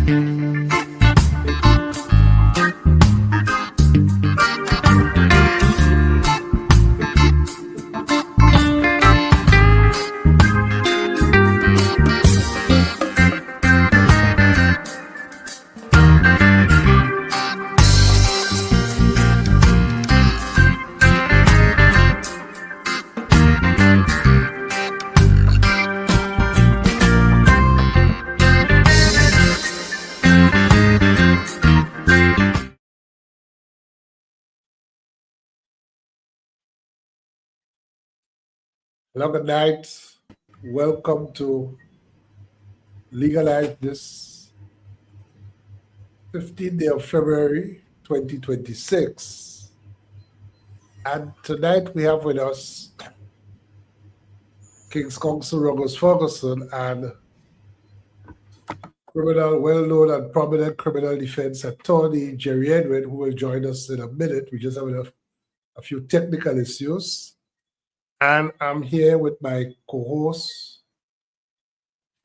Hello, good night. Welcome to Legalize this 15th day of February 2026. And tonight we have with us King's Counsel Ruggles Ferguson and well-known and prominent criminal defense attorney Jerry Edwin, who will join us in a minute. We just have a few technical issues. And I'm here with my co-host,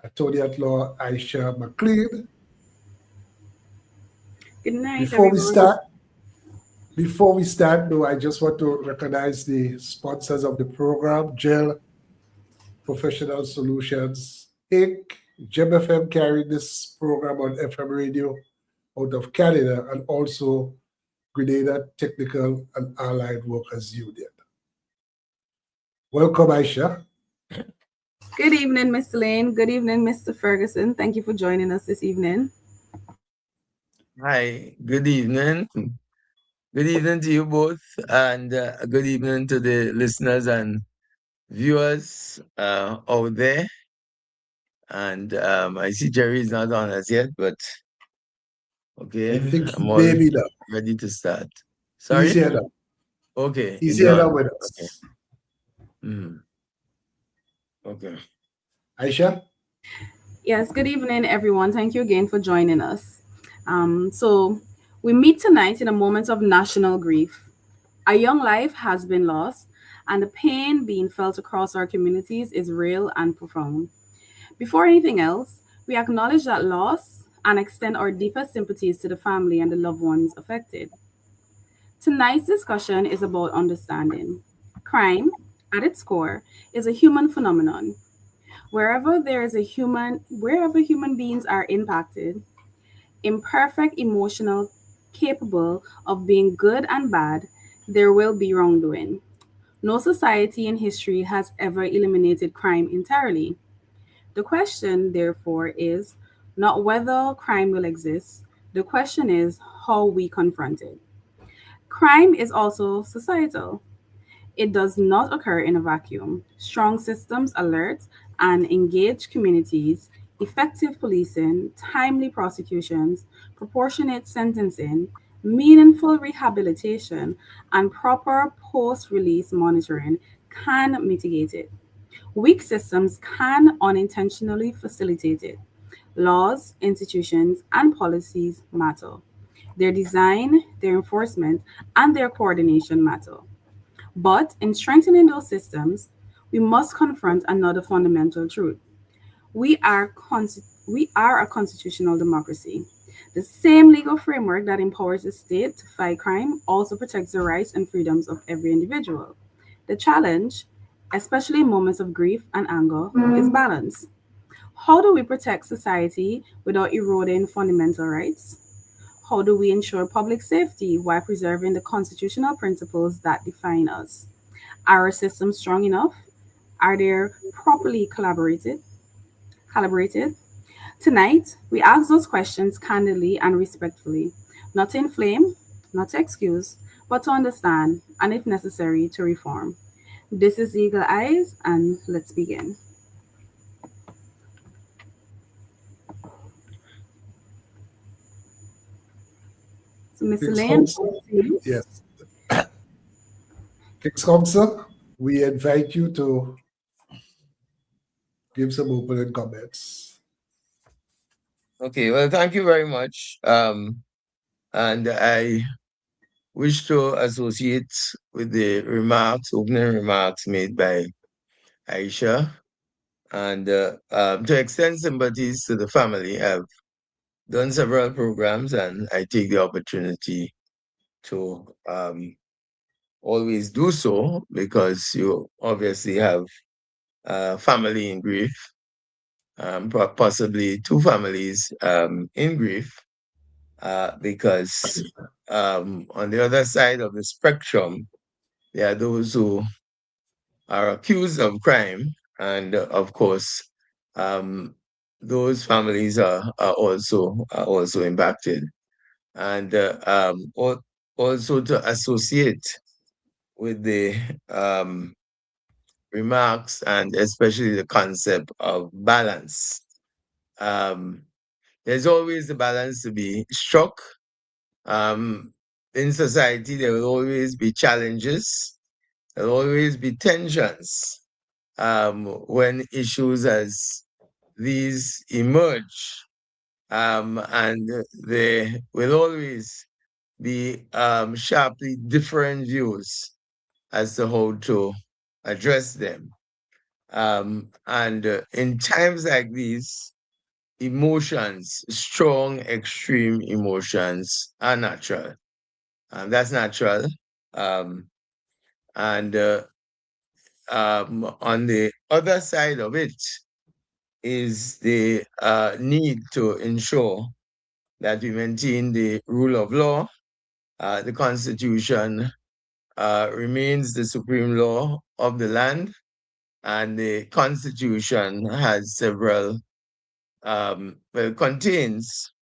attorney at law Aisha McLean. Good night, Before we start, though, I just want to recognize the sponsors of the program: Gel Professional Solutions Inc., Gem FM carrying this program on FM radio out of Canada, and also Grenada Technical and Allied Workers Union. Welcome, Aisha. Good evening, Mr. Lane. Good evening, Mr. Ferguson. Thank you for joining us this evening. Hi, good evening. Good evening to you both, and good evening to the listeners and viewers out there. And I see Jerry is not on as yet, but okay, I think I'm he all may be done. ready to start. Sorry? He's here now. Okay. He's here now with us. Okay. Okay. Aisha? Yes, good evening, everyone. Thank you again for joining us. So we meet tonight in a moment of national grief. A young life has been lost, and the pain being felt across our communities is real and profound. Before anything else, we acknowledge that loss and extend our deepest sympathies to the family and the loved ones affected. Tonight's discussion is about understanding. Crime, at its core, is a human phenomenon. Wherever human beings are impacted, imperfect, emotional, capable of being good and bad, there will be wrongdoing. No society in history has ever eliminated crime entirely. The question, therefore, is not whether crime will exist. The question is how we confront it. Crime is also societal. It does not occur in a vacuum. Strong systems alert and engage communities, effective policing, timely prosecutions, proportionate sentencing, meaningful rehabilitation, and proper post release monitoring can mitigate it. Weak systems can unintentionally facilitate it. Laws, institutions, and policies matter. Their design, their enforcement, and their coordination matter. But in strengthening those systems, we must confront another fundamental truth. We are a constitutional democracy. The same legal framework that empowers the state to fight crime also protects the rights and freedoms of every individual. The challenge, especially in moments of grief and anger, is balance. How do we protect society without eroding fundamental rights? How do we ensure public safety while preserving the constitutional principles that define us? Are our systems strong enough? Are they properly calibrated? Tonight, we ask those questions candidly and respectfully, not to inflame, not to excuse, but to understand, and if necessary, to reform. This is Eagle Eyes, and let's begin. So, Mr. Lane, Yes. King's Counsel, we invite you to give some opening comments. Okay, well, thank you very much. And I wish to associate with the opening remarks made by Aisha, and to extend sympathies to the family. I've done several programs, and I take the opportunity to always do so, because you obviously have family in grief, possibly two families in grief, because on the other side of the spectrum, there are those who are accused of crime, and of course, those families are also impacted, and also to associate with the remarks, and especially the concept of balance. There's always the balance to be struck. In society, there will always be challenges. There will always be tensions when issues as these emerge, and there will always be sharply different views as to how to address them. And in times like these, emotions, strong, extreme emotions, are natural. That's natural. Um, and on the other side of it is the need to ensure that we maintain the rule of law. The Constitution remains the supreme law of the land, and the Constitution has several, contains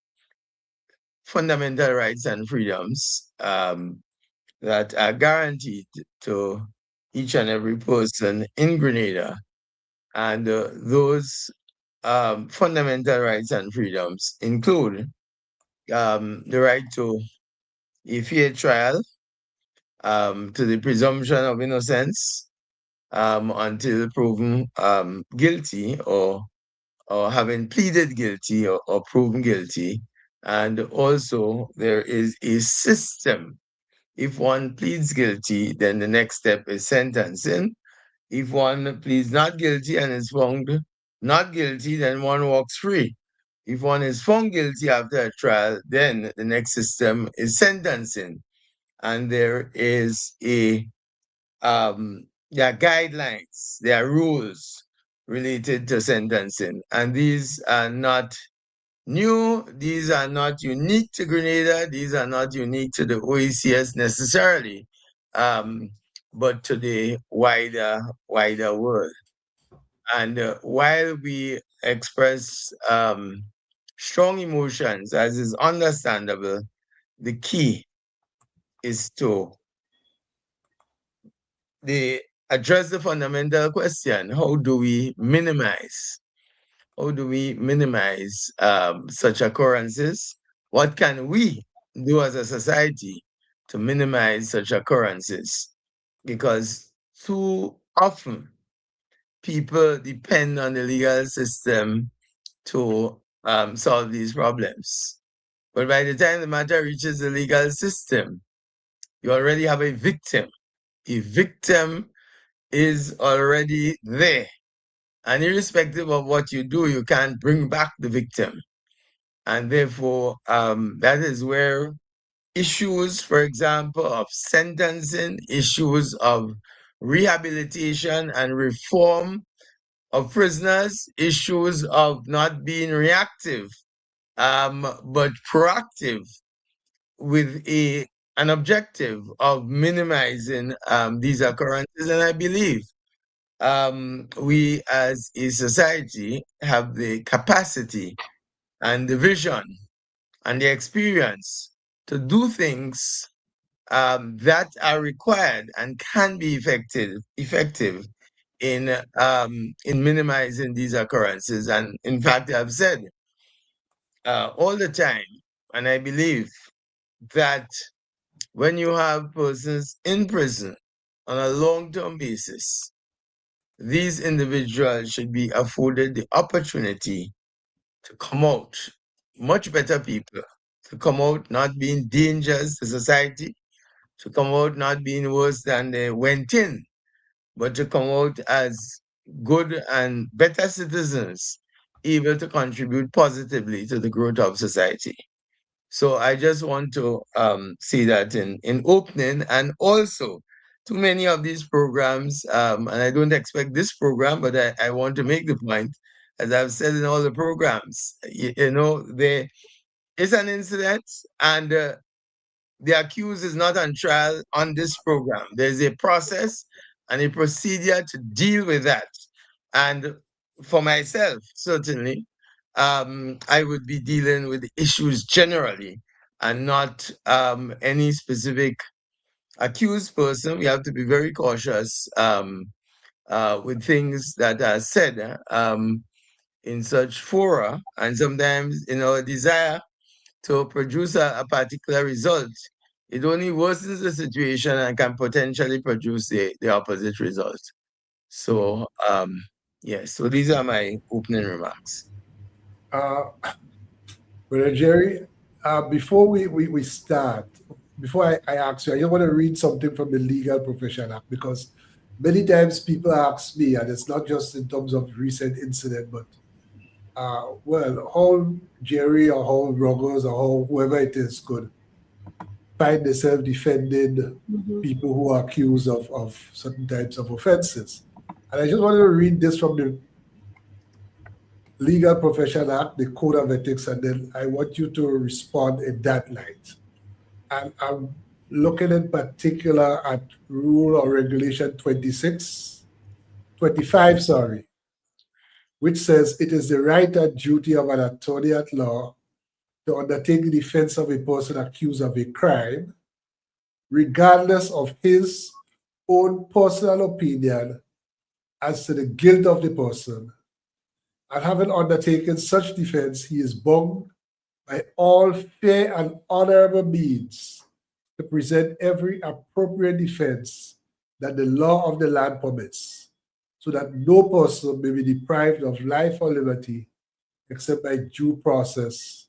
fundamental rights and freedoms that are guaranteed to each and every person in Grenada. And those fundamental rights and freedoms include the right to a fair trial, to the presumption of innocence until proven guilty, or having pleaded guilty, or proven guilty. And also, there is a system. If one pleads guilty, then the next step is sentencing. If one pleads not guilty and is found not guilty, then one walks free. If one is found guilty after a trial, then the next system is sentencing. And there is there are guidelines, there are rules related to sentencing. And these are not new, these are not unique to Grenada, these are not unique to the OECS necessarily, but to the wider world. And while we express strong emotions, as is understandable, the key is to address the fundamental question: how do we minimize? How do we minimize such occurrences? What can we do as a society to minimize such occurrences? Because too often people depend on the legal system to solve these problems. But by the time the matter reaches the legal system, you already have a victim. A victim is already there. And irrespective of what you do, you can't bring back the victim. And therefore, that is where issues, for example, of sentencing, issues of rehabilitation and reform of prisoners, issues of not being reactive, but proactive, with an objective of minimizing these occurrences. And I believe we as a society have the capacity and the vision and the experience to do things that are required and can be effective in minimizing these occurrences. And in fact, I've said all the time, and I believe that when you have persons in prison on a long-term basis, these individuals should be afforded the opportunity to come out much better people, to come out not being dangerous to society, to come out not being worse than they went in, but to come out as good and better citizens able to contribute positively to the growth of society. So I just want to say that in opening, and also too many of these programs, and I don't expect this program, but I want to make the point, as I've said in all the programs, there is an incident, and the accused is not on trial on this program. There's a process and a procedure to deal with that. And for myself, certainly, I would be dealing with issues generally and not any specific accused person. We have to be very cautious with things that are said in such fora. And sometimes, a desire to produce a particular result, it only worsens the situation and can potentially produce the opposite result. So, yes, so these are my opening remarks. Uh, Brother Jerry, before we start, before I ask you, I just want to read something from the Legal Profession Act, because many times people ask me, and it's not just in terms of recent incident, but well, how Jerry or how Ruggles or how whoever it is could find themselves defending people who are accused of certain types of offenses. And I just wanted to read this from the Legal Profession Act, the Code of Ethics, and then I want you to respond in that light. And I'm looking in particular at Rule or Regulation 25, sorry, which says it is the right and duty of an attorney at law to undertake the defense of a person accused of a crime, regardless of his own personal opinion as to the guilt of the person. And having undertaken such defense, he is bound by all fair and honorable means to present every appropriate defense that the law of the land permits, so that no person may be deprived of life or liberty except by due process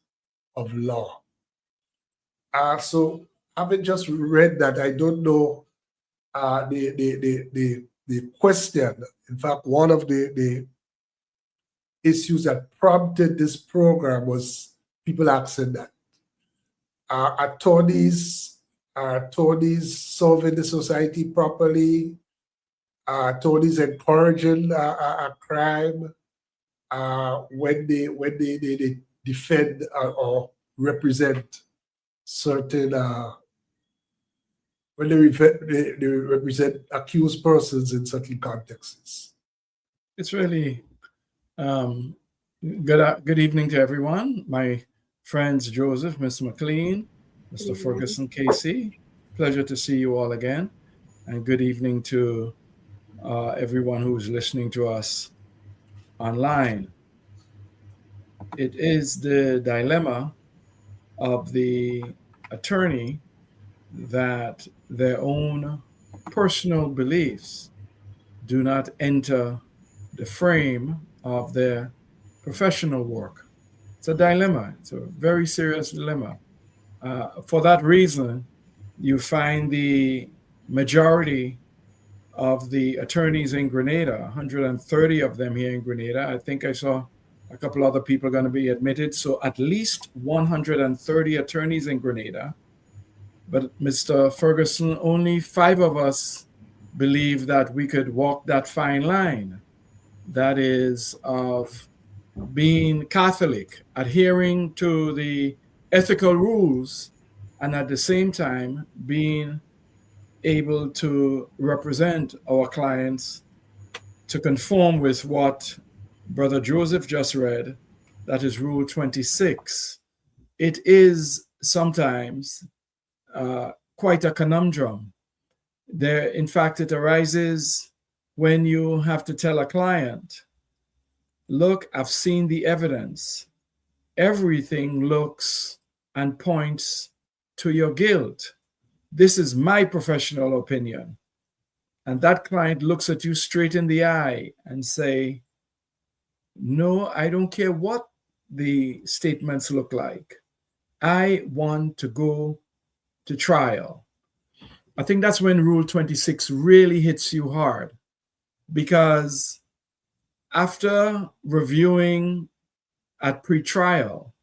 of law. So having just read that, I don't know the question. In fact, one of the issues that prompted this program was people asking that. Are attorneys solving the society properly? Are attorneys encouraging a crime when they defend or represent certain when they represent accused persons in certain contexts? It's really good evening to everyone. My friends Joseph, Mr. McLean, Mr. Ferguson, Casey. Pleasure to see you all again. And good evening to everyone who's listening to us online. It is the dilemma of the attorney that their own personal beliefs do not enter the frame of their professional work. It's a dilemma. It's a very serious dilemma. For that reason, you find the majority of the attorneys in Grenada, 130 of them here in Grenada. I think I saw a couple other people going to be admitted. So at least 130 attorneys in Grenada. But Mr. Ferguson, only 5 of us believe that we could walk that fine line. That is of being Catholic, adhering to the ethical rules, and at the same time being able to represent our clients to conform with what Brother Joseph just read, that is Rule 26. It is sometimes quite a conundrum. In fact, it arises when you have to tell a client, look, I've seen the evidence. Everything looks and points to your guilt. This is my professional opinion. And that client looks at you straight in the eye and say, no, I don't care what the statements look like. I want to go to trial. I think that's when Rule 26 really hits you hard, because after reviewing at pre-trial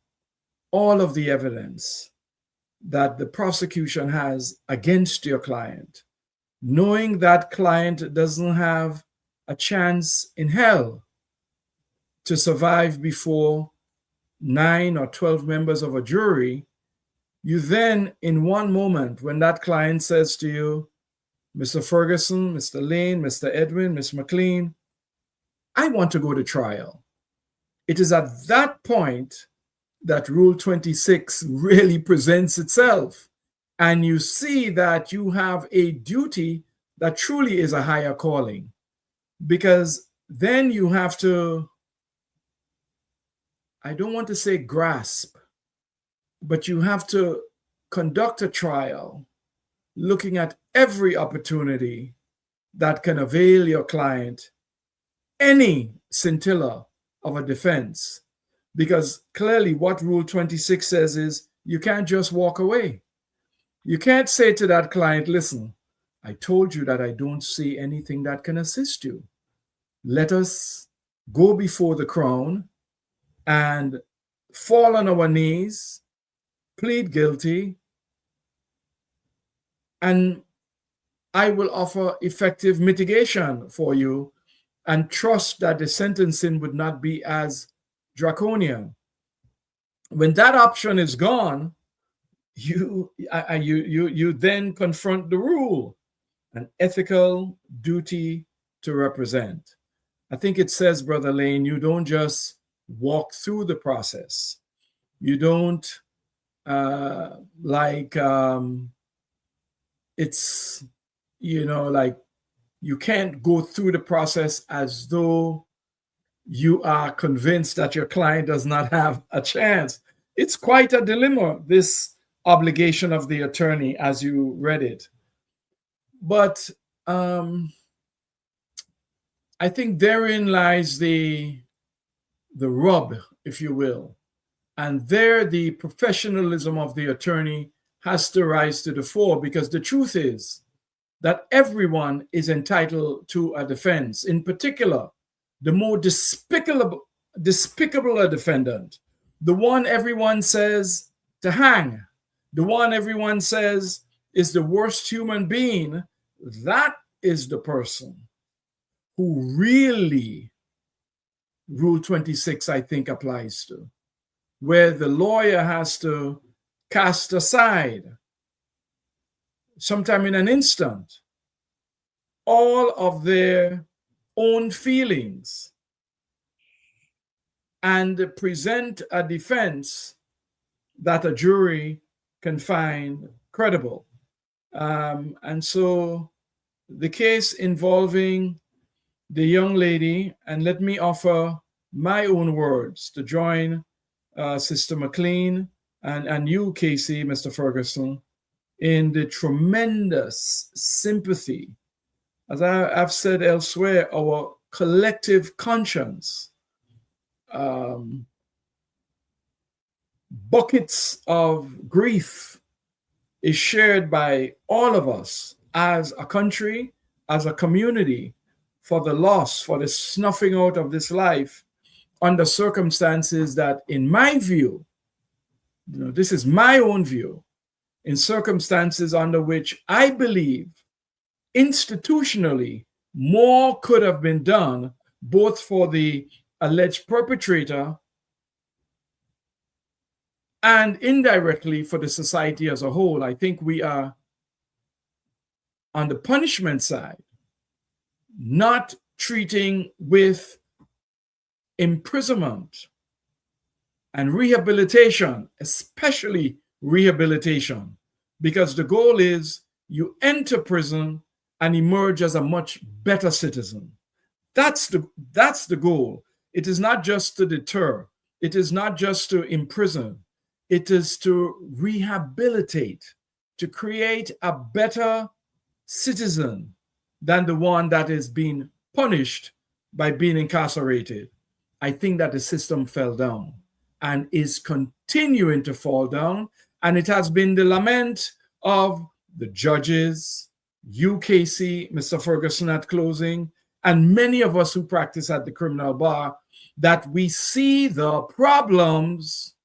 all of the evidence that the prosecution has against your client, knowing that client doesn't have a chance in hell to survive before 9 or 12 members of a jury, you then, in one moment, when that client says to you, Mr. Ferguson, Mr. Lane, Mr. Edwin, Ms. McLean, I want to go to trial. It is at that point that Rule 26 really presents itself. And you see that you have a duty that truly is a higher calling. Because then you have to, I don't want to say grasp, but you have to conduct a trial looking at every opportunity that can avail your client any scintilla of a defense. Because clearly what Rule 26 says is you can't just walk away. You can't say to that client, listen, I told you that I don't see anything that can assist you. Let us go before the crown and fall on our knees, plead guilty, and I will offer effective mitigation for you and trust that the sentencing would not be as draconian. When that option is gone, you then confront the rule, an ethical duty to represent. I think it says, Brother Lane, you don't just walk through the process. You don't it's, like you can't go through the process as though you are convinced that your client does not have a chance. It's quite a dilemma, this obligation of the attorney, as you read it. But I think therein lies the rub, if you will. And there the professionalism of the attorney has to rise to the fore, because the truth is that everyone is entitled to a defense. In particular, the more despicable a defendant, the one everyone says to hang, the one everyone says is the worst human being, that is the person who really Rule 26, I think, applies to, where the lawyer has to cast aside, sometime in an instant, all of their own feelings and present a defense that a jury can find credible. And so the case involving the young lady, and let me offer my own words to join Sister McLean and you, Casey, Mr. Ferguson, in the tremendous sympathy. As I've said elsewhere, our collective conscience, buckets of grief is shared by all of us as a country, as a community, for the loss, for the snuffing out of this life under circumstances that, in my view, this is my own view, in circumstances under which I believe institutionally more could have been done, both for the alleged perpetrator and indirectly for the society as a whole. I think we are, on the punishment side, not treating with imprisonment and rehabilitation, especially rehabilitation, because the goal is you enter prison and emerge as a much better citizen. That's the goal. It is not just to deter. It is not just to imprison. It is to rehabilitate, to create a better citizen than the one that is being punished by being incarcerated. I think that the system fell down and is continuing to fall down. And it has been the lament of the judges, UKC, Mr. Ferguson at closing, and many of us who practice at the criminal bar, that we see the problems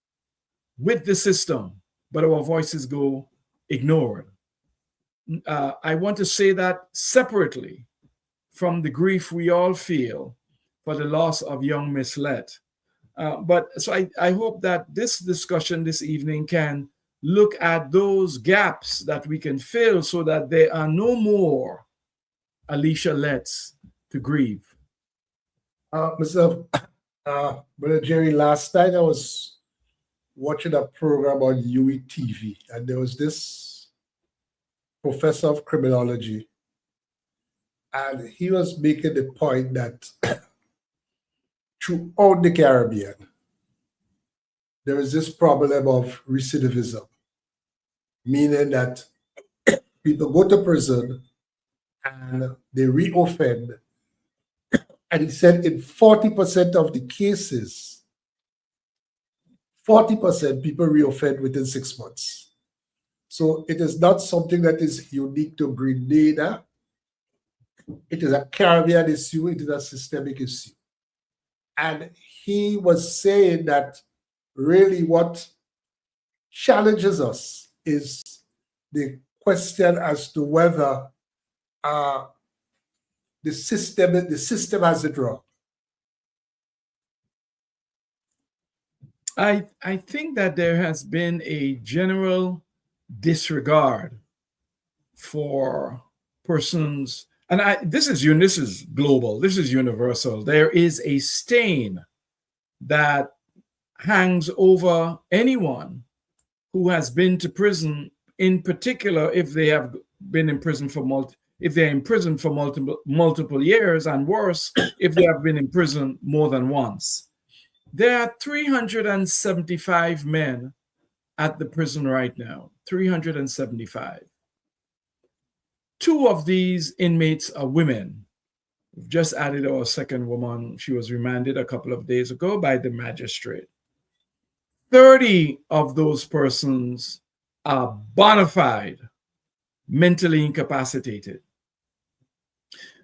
with the system, but our voices go ignored. I want to say that separately from the grief we all feel for the loss of young Miss Lett. I hope that this discussion this evening can look at those gaps that we can fill so that there are no more Alicia Letts to grieve. Brother Jerry, last night I was watching a program on UE TV, and there was this professor of criminology, and he was making the point that throughout the Caribbean, there is this problem of recidivism, meaning that people go to prison and they reoffend. And he said in 40% of the cases, 40% people reoffend within 6 months. So it is not something that is unique to Grenada. It is a Caribbean issue. It is a systemic issue. And he was saying that really what challenges us is the question as to whether the system has it wrong. I think that there has been a general disregard for persons, and this is global, this is universal. There is a stain that hangs over anyone who has been to prison, in particular if they have been in prison for multiple years, and worse, if they have been in prison more than once. There are 375 men at the prison right now, 375. 2 of these inmates are women. We've just added our second woman. She was remanded a couple of days ago by the magistrate. 30 of those persons are bona fide mentally incapacitated.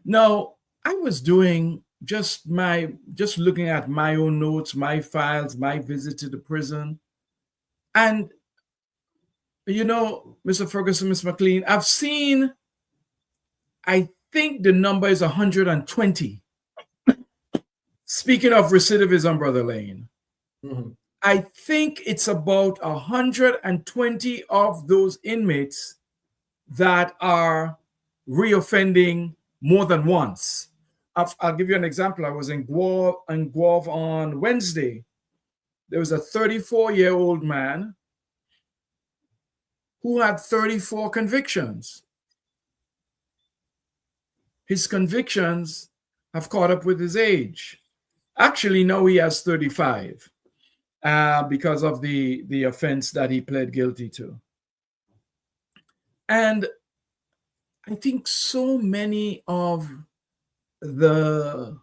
Now, I was doing just looking at my own notes, my files, my visit to the prison. And, Mr. Ferguson, Ms. McLean, I've seen, I think the number is 120. Speaking of recidivism, Brother Lane, I think it's about 120 of those inmates that are reoffending more than once. I'll give you an example. I was in Guave on Wednesday. There was a 34-year-old man who had 34 convictions. His convictions have caught up with his age. Actually, now he has 35 because of the offense that he pled guilty to. And I think so many of the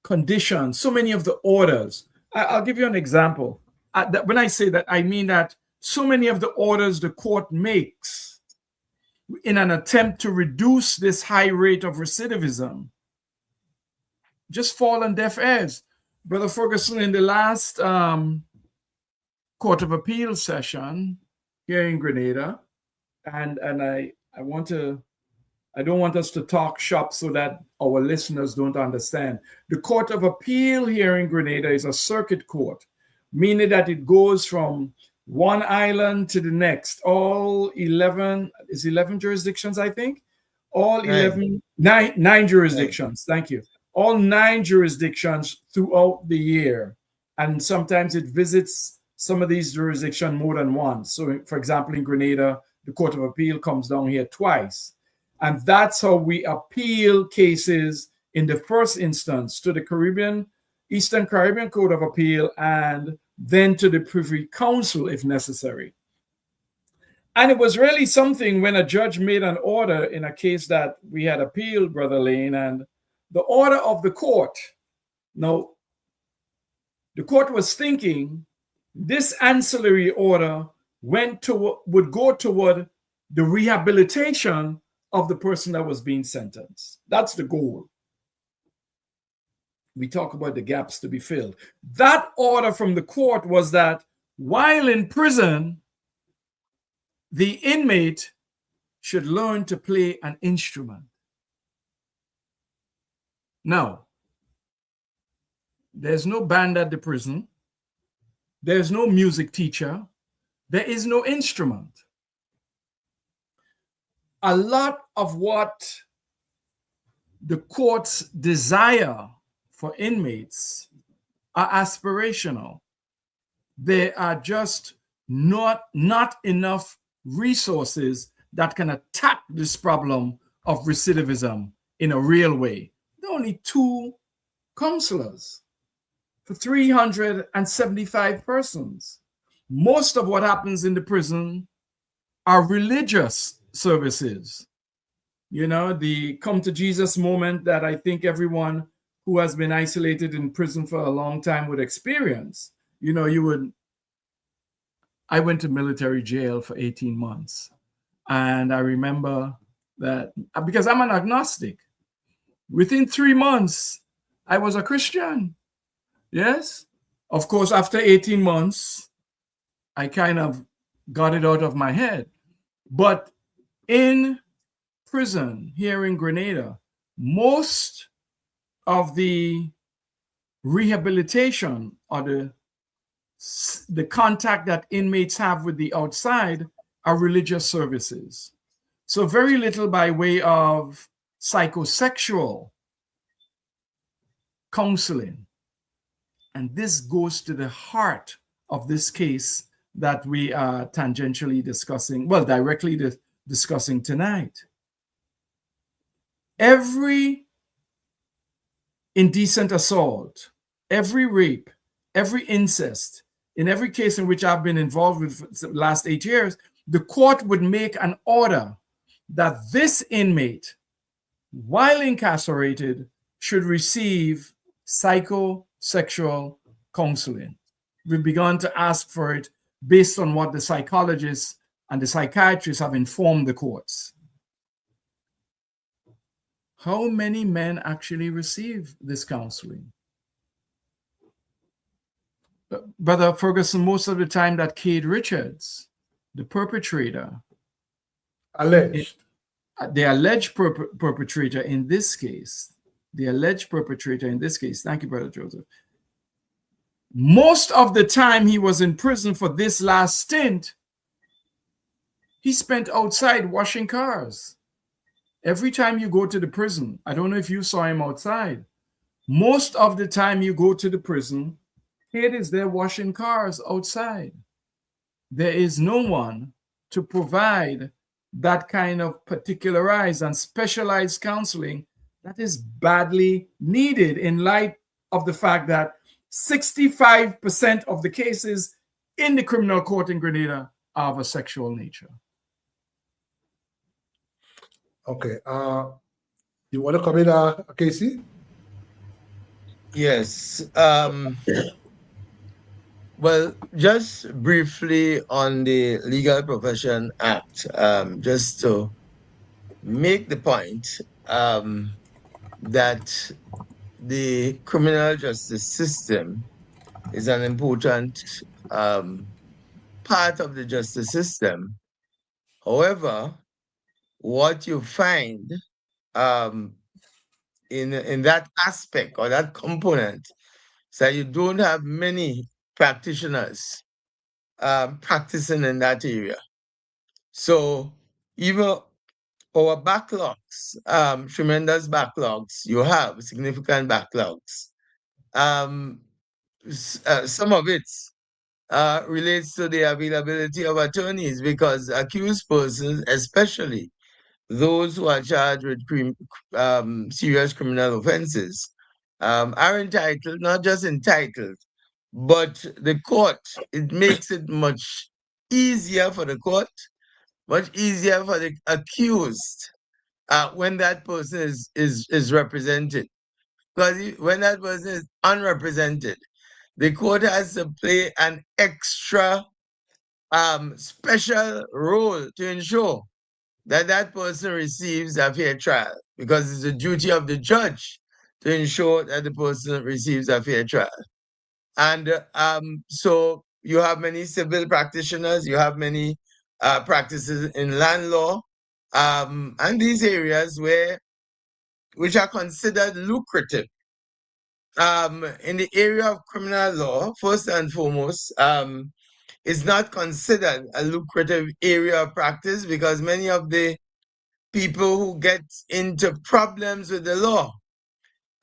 conditions, so many of the orders. I'll give you an example. When I say that, I mean that so many of the orders the court makes in an attempt to reduce this high rate of recidivism just fall on deaf ears. Brother Ferguson, in the last Court of Appeal session here in Grenada, and I don't want us to talk shop so that our listeners don't understand. The Court of Appeal here in Grenada is a circuit court, meaning that it goes from one island to the next. All 11 jurisdictions, I think. Nine jurisdictions. Thank you. All 9 jurisdictions throughout the year. And sometimes it visits some of these jurisdictions more than once. So, for example, in Grenada, the Court of Appeal comes down here twice. And that's how we appeal cases in the first instance to the Eastern Caribbean Court of Appeal, and then to the Privy Council if necessary. And it was really something when a judge made an order in a case that we had appealed, Brother Lane, and the order of the court. Now, the court was thinking this ancillary order would go toward the rehabilitation of the person that was being sentenced. That's the goal. we talk about the gaps to be filled. That order from the court was that while in prison, the inmate should learn to play an instrument. Now, there's no band at the prison. There's no music teacher. There is no instrument. A lot of what the courts desire for inmates are aspirational. There are just not enough resources that can attack this problem of recidivism in a real way. There are only 2 counselors for 375 persons. Most of what happens in the prison are religious services. You know, the come to Jesus moment that I think everyone who has been isolated in prison for a long time would experience. You know, I went to military jail for 18 months. And I remember that because I'm an agnostic, within 3 months, I was a Christian. Yes. Of course, after 18 months, I kind of got it out of my head. But in prison here in Grenada, most of the rehabilitation or the contact that inmates have with the outside are religious services. So very little by way of psychosexual counseling. And this goes to the heart of this case that we are tangentially discussing, well, directly discussing tonight. Every indecent assault, every rape, every incest, in every case in which I've been involved with for the last 8 years, the court would make an order that this inmate, while incarcerated, should receive psychosexual counseling. We've begun to ask for it based on what the psychologists and the psychiatrists have informed the courts. How many men actually receive this counseling? Brother Ferguson, most of the time that Cade Richards, the perpetrator, Alleged. the alleged perpetrator in this case, thank you, Brother Joseph, most of the time he was in prison for this last stint, he spent outside washing cars. Every time you go to the prison, I don't know if you saw him outside. Most of the time you go to the prison, Cade is there washing cars outside. There is no one to provide that kind of particularized and specialized counseling that is badly needed in light of the fact that 65% of the cases in the criminal court in Grenada are of a sexual nature. Okay. You want to come in, Casey? Yes. Well, just briefly on the Legal Profession Act, just to make the point that the criminal justice system is an important part of the justice system. However, what you find in that aspect or that component is that you don't have many practitioners practicing in that area. So even our backlogs, tremendous backlogs, you have significant backlogs. Some of it relates to the availability of attorneys because accused persons, especially those who are charged with serious criminal offenses, are entitled, not just entitled, but the court, it makes it much easier for the court, much easier for the accused when that person is represented. Because when that person is unrepresented, the court has to play an extra special role to ensure that that person receives a fair trial, because it's the duty of the judge to ensure that the person receives a fair trial. And so you have many civil practitioners, you have many practices in land law, and these areas which are considered lucrative. In the area of criminal law, first and foremost, is not considered a lucrative area of practice because many of the people who get into problems with the law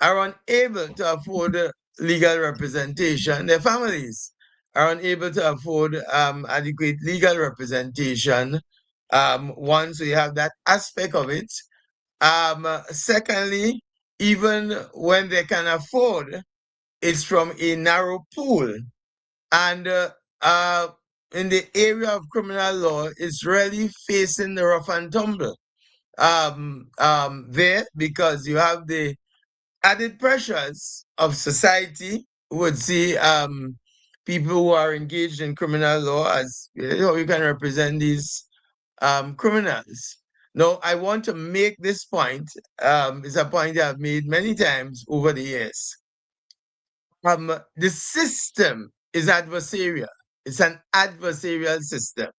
are unable to afford legal representation. Their families are unable to afford adequate legal representation. Once we have that aspect of it. Secondly, even when they can afford, it's from a narrow pool. And in the area of criminal law, it's really facing the rough and tumble there because you have the added pressures of society who would see people who are engaged in criminal law as, you can represent these criminals. Now, I want to make this point. It's a point I've made many times over the years. The system is adversarial. It's an adversarial system.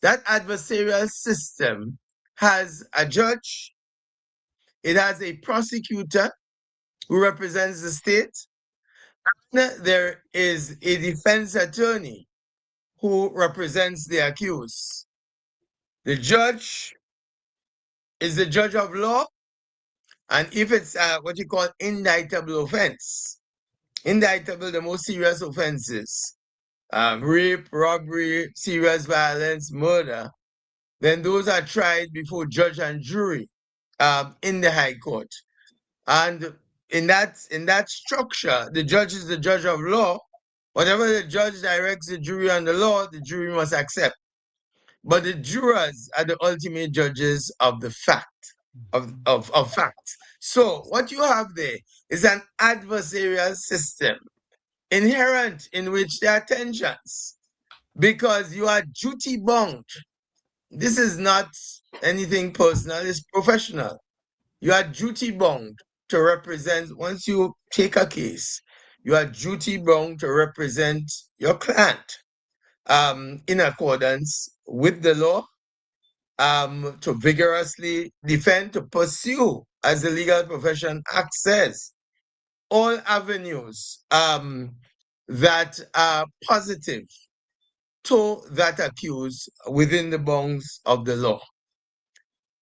That adversarial system has a judge, it has a prosecutor who represents the state, and there is a defense attorney who represents the accused. The judge is the judge of law, and if it's what you call indictable offense, indictable, the most serious offenses, rape, robbery, serious violence, murder, then those are tried before judge and jury in the High Court. And in that structure, the judge is the judge of law. Whatever the judge directs the jury on the law, the jury must accept. But the jurors are the ultimate judges of the fact, of facts. So what you have there is an adversarial system inherent in which there are tensions because you are duty bound. This is not anything personal, it's professional. You are duty bound to represent, once you take a case, you are duty bound to represent your client in accordance with the law, to vigorously defend, to pursue, as the Legal Profession Act says, all avenues that are positive to that accused within the bounds of the law.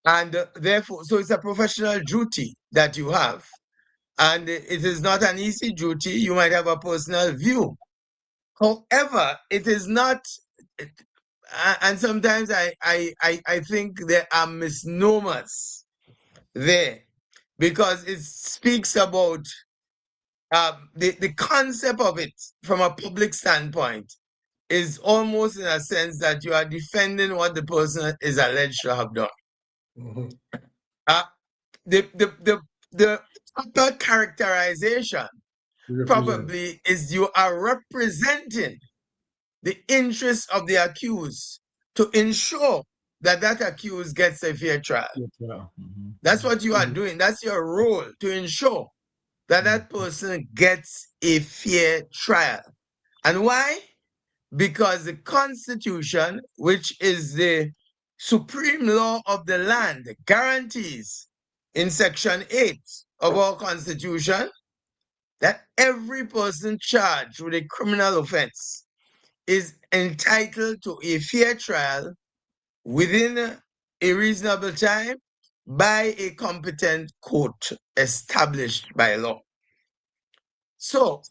And therefore, so it's a professional duty that you have. And it is not an easy duty. You might have a personal view. However, it is not, and sometimes I think there are misnomers there because it speaks about the concept of it from a public standpoint is almost in a sense that you are defending what the person is alleged to have done. Mhm. The proper characterization probably is you are representing the interests of the accused to ensure that that accused gets a fair trial. Mm-hmm. That's what you are doing. That's your role, to ensure that that person gets a fair trial. And why? Because the Constitution, which is the supreme law of the land, guarantees in Section 8 of our Constitution that every person charged with a criminal offense is entitled to a fair trial within a reasonable time by a competent court established by law. So,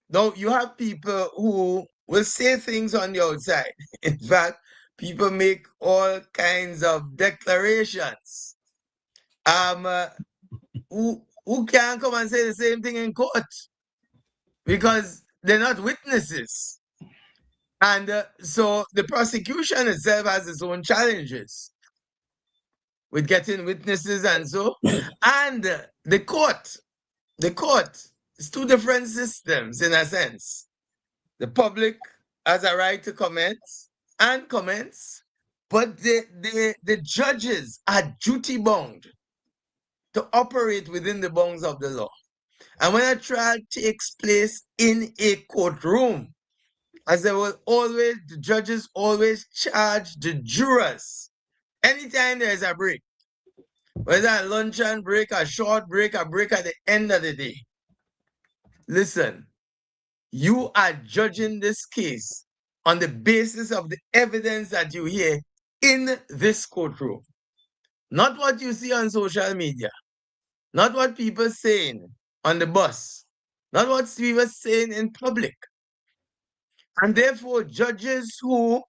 now you have people who will say things on the outside. In fact, people make all kinds of declarations. Who can come and say the same thing in court because they're not witnesses. And so the prosecution itself has its own challenges with getting witnesses and so. And the court, it's two different systems in a sense. The public has a right to comment and comments, but the judges are duty bound to operate within the bounds of the law. And when a trial takes place in a courtroom, as the judges always charge the jurors, anytime there is a break, whether a luncheon break, a short break, a break at the end of the day, listen, you are judging this case on the basis of the evidence that you hear in this courtroom. Not what you see on social media, not what people saying on the bus, not what people saying in public. And therefore, judges who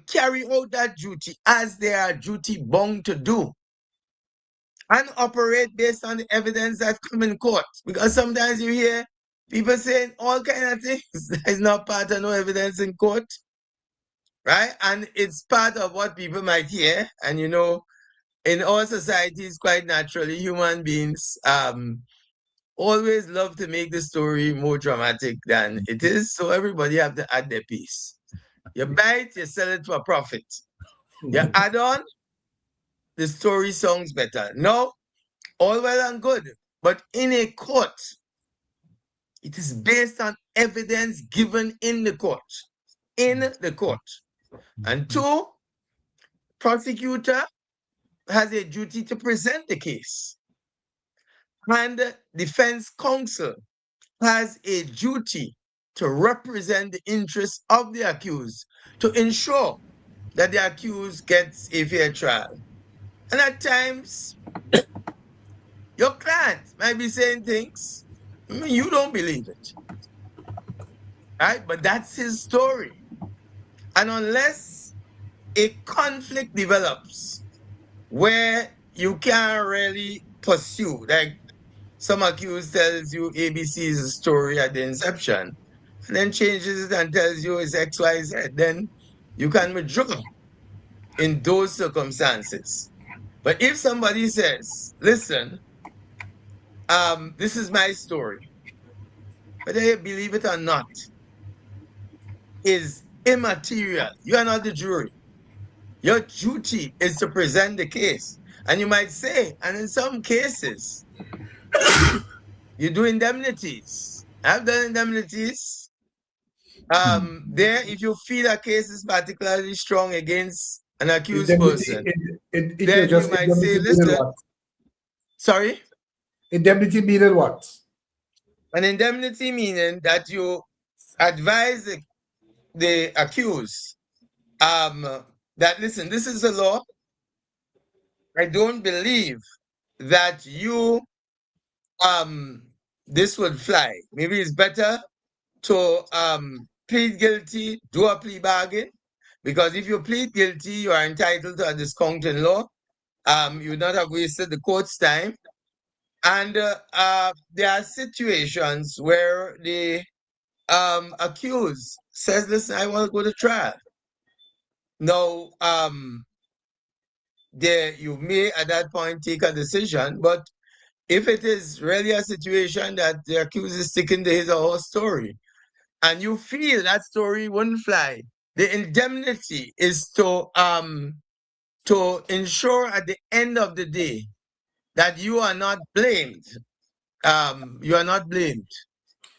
carry out that duty as they are duty bound to do and operate based on the evidence that come in court. Because sometimes you hear people saying all kind of things that is not part of no evidence in court, right? And it's part of what people might hear. And you know, in our societies, quite naturally, human beings always love to make the story more dramatic than it is. So everybody have to add their piece. You buy it, you sell it for profit. You add on, the story sounds better. No, all well and good. But in a court, it is based on evidence given in the court. In the court. And two, prosecutor has a duty to present the case. And defense counsel has a duty to represent the interests of the accused to ensure that the accused gets a fair trial. And at times, your client might be saying things, you don't believe it. Right? But that's his story. And unless a conflict develops where you can't really pursue, like some accused tells you ABC's story at the inception, and then changes it and tells you it's XYZ, then you can withdraw in those circumstances. But if somebody says, listen, this is my story, whether you believe it or not, is immaterial. You are not the jury. Your duty is to present the case. And you might say, and in some cases, you do indemnities. I've done indemnities. There, if you feel a case is particularly strong against an accused person, then you might say, listen, sorry? Indemnity meaning what? An indemnity meaning that you advise the accused that, listen, this is the law. I don't believe that you, this would fly. Maybe it's better to plead guilty, do a plea bargain, because if you plead guilty, you are entitled to a discount in law. You would not have wasted the court's time. And there are situations where the accused says, listen, I want to go to trial. Now, you may at that point take a decision, but if it is really a situation that the accused is sticking to his or her story, and you feel that story wouldn't fly, the indemnity is to ensure at the end of the day that you are not blamed. You are not blamed.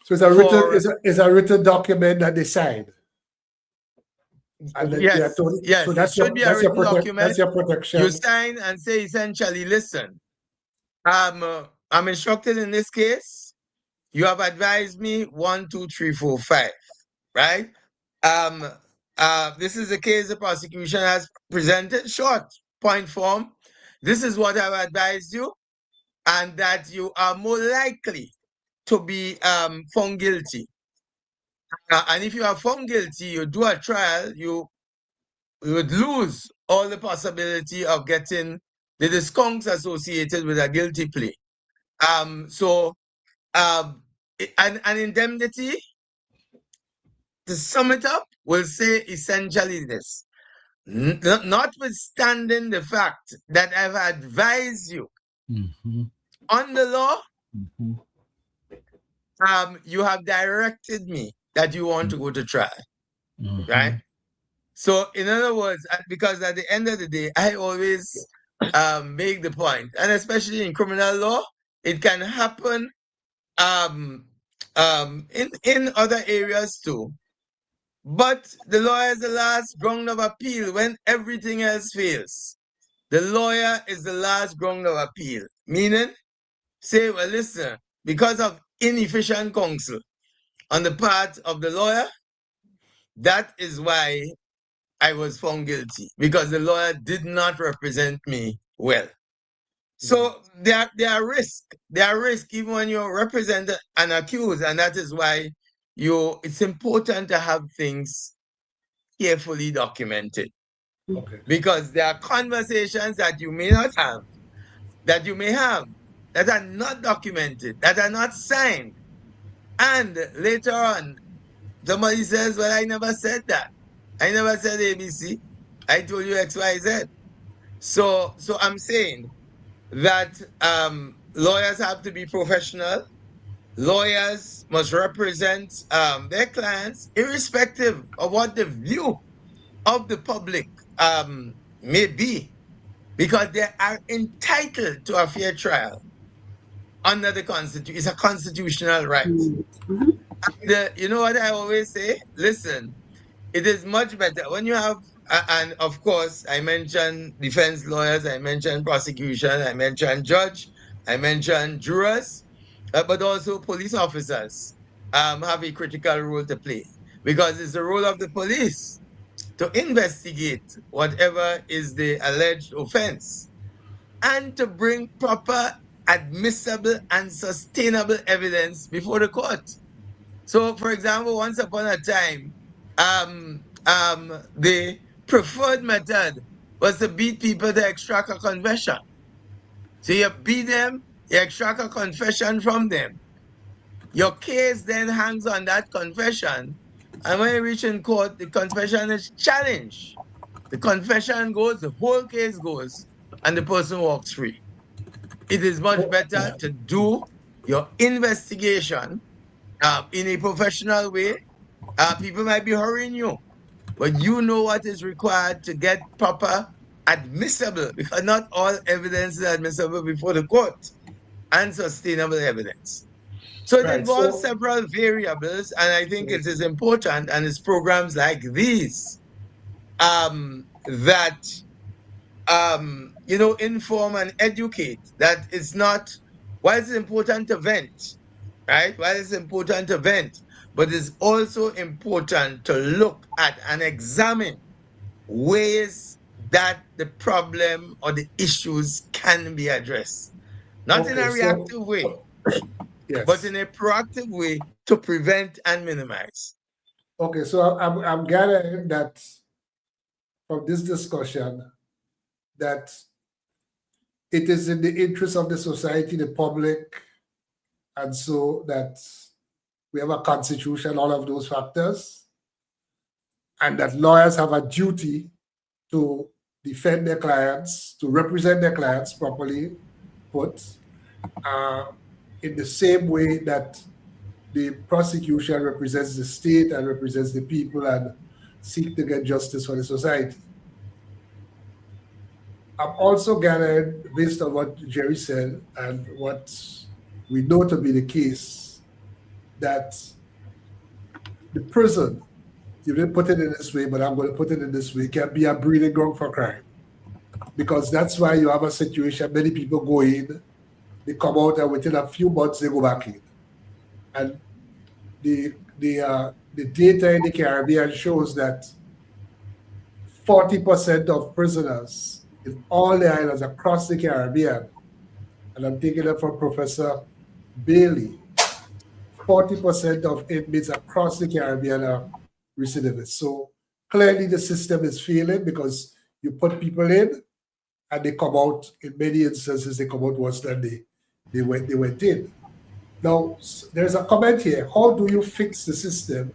So it's a written document that they signed. Yes, yes. So it should be a written document. That's your protection. You sign and say essentially, listen, I'm instructed in this case. You have advised me 1, 2, 3, 4, 5, right? This is the case the prosecution has presented, short point form. This is what I've advised you, and that you are more likely to be found guilty. And if you are found guilty, you do a trial, you would lose all the possibility of getting the discounts associated with a guilty plea. An indemnity, to sum it up, will say essentially this. Notwithstanding the fact that I've advised you on the law, you have directed me that you want to go to trial, right? So in other words, because at the end of the day, I always make the point, and especially in criminal law, it can happen in other areas too. But the lawyer is the last ground of appeal when everything else fails. The lawyer is the last ground of appeal, meaning, say, well, listen, because of inefficient counsel on the part of the lawyer, that is why I was found guilty, because the lawyer did not represent me well. So there are risks. There are risks even when you represent an accused, and that is why it's important to have things carefully documented. Okay. Because there are conversations that you may not have, that you may have, that are not documented, that are not signed. And later on, somebody says, well, I never said that. I never said ABC. I told you XYZ. So I'm saying that lawyers have to be professional. Lawyers must represent their clients, irrespective of what the view of the public may be, because they are entitled to a fair trial under the Constitution. It's a constitutional right. You know what I always say? Listen, it is much better when you have, and of course, I mentioned defense lawyers, I mentioned prosecution, I mentioned judge, I mentioned jurors, but also police officers have a critical role to play, because it's the role of the police to investigate whatever is the alleged offense and to bring proper, admissible, and sustainable evidence before the court. So, for example, once upon a time, the preferred method was to beat people to extract a confession. So you beat them, you extract a confession from them. Your case then hangs on that confession, and when you reach in court, the confession is challenged. The confession goes, the whole case goes, and the person walks free. It is much better to do your investigation in a professional way. People might be hurrying you, but you know what is required to get proper admissible, because not all evidence is admissible before the court, and sustainable evidence. So it Right, involves so- several variables, and I think it is important, and it's programs like these that inform and educate. That it's not, while it's important to vent, right? While it's important to vent, but it's also important to look at and examine ways that the problem or the issues can be addressed. Not in Okay, a so- reactive way, Yes. but in a proactive way to prevent and minimize. Okay, so I'm gathering that from this discussion that it is in the interest of the society, the public, and so that we have a constitution, all of those factors, and that lawyers have a duty to defend their clients, to represent their clients properly, put in the same way that the prosecution represents the state and represents the people and seek to get justice for the society. I'm also gathered, based on what Jerry said and what we know to be the case, that the prison, you didn't put it in this way, but I'm going to put it in this way, can be a breeding ground for crime. Because that's why you have a situation, many people go in, they come out, and within a few months, they go back in. And the data in the Caribbean shows that 40% of prisoners in all the islands across the Caribbean, and I'm taking it from Professor Bailey, 40% of inmates across the Caribbean are recidivists. So clearly the system is failing, because you put people in and they come out, in many instances, they come out worse than they went in. Now, there's a comment here. How do you fix the system?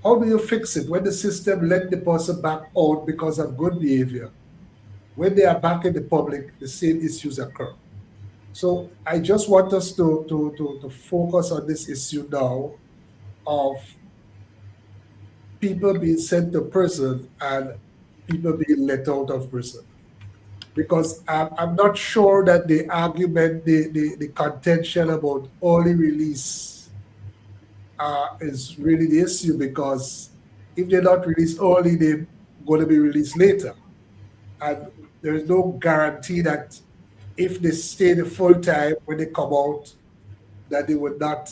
How do you fix it when the system let the person back out because of good behavior? When they are back in the public, the same issues occur. So I just want us to focus on this issue now of people being sent to prison and people being let out of prison. because I'm not sure that the argument, the contention about early release is really the issue, because if they're not released early, they're going to be released later. And there's no guarantee that if they stay the full time when they come out, that they would not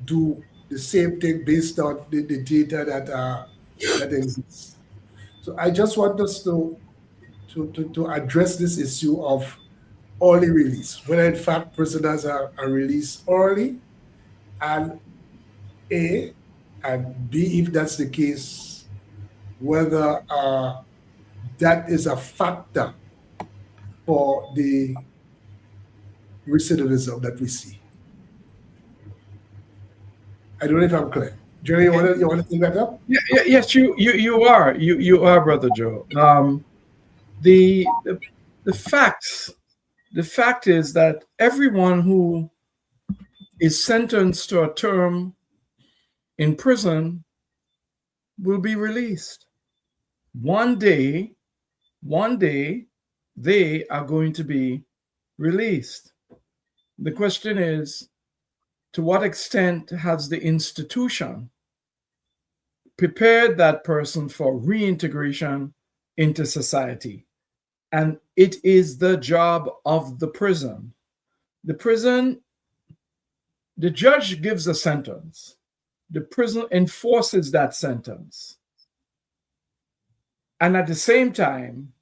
do the same thing based on the data that exists. So I just want us to address this issue of early release, whether in fact prisoners are released early, and A, and B, if that's the case, whether that is a factor for the recidivism that we see. I don't know if I'm clear. Jerry, you want to take that up? Yes, you are, Brother Joe. The fact is that everyone who is sentenced to a term in prison will be released. One day, they are going to be released. The question is, to what extent has the institution prepared that person for reintegration into society? And it is the job of the prison. The judge gives a sentence. The prison enforces that sentence. And at the same time,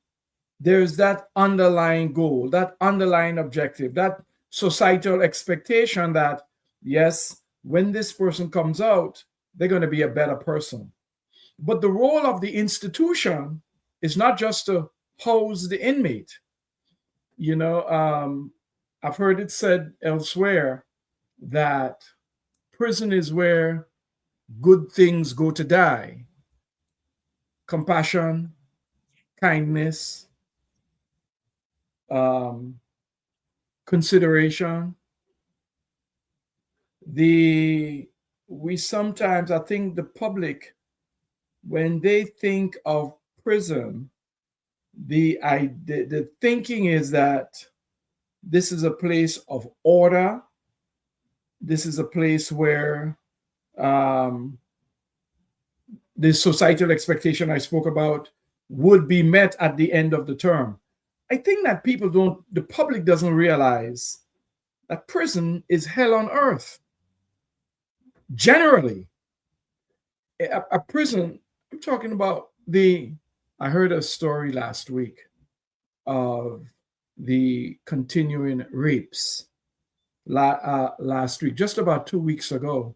there's that underlying goal, that underlying objective, that societal expectation that, yes, when this person comes out, they're going to be a better person. But the role of the institution is not just to house the inmate. I've heard it said elsewhere that prison is where good things go to die. Compassion, kindness, consideration. We sometimes, I think the public, when they think of prison, the thinking is that this is a place of order. This is a place where the societal expectation I spoke about would be met at the end of the term. I think that the public doesn't realize that prison is hell on earth. Generally, a prison, I'm talking about I heard a story last week of the continuing rapes last week, just about 2 weeks ago.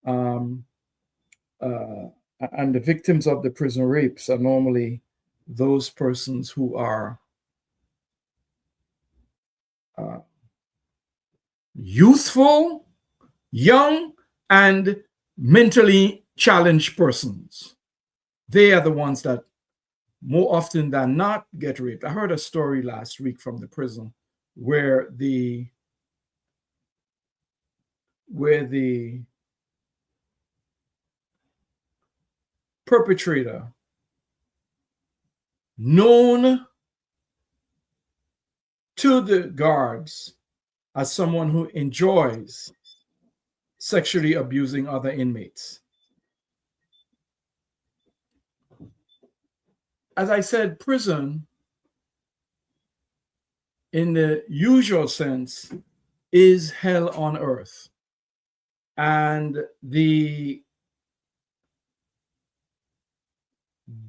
And the victims of the prison rapes are normally those persons who are youthful, young, and mentally challenged persons. They are the ones that more often than not get raped. I heard a story last week from the prison where the perpetrator, known to the guards as someone who enjoys sexually abusing other inmates. As I said, prison, in the usual sense, is hell on earth. And the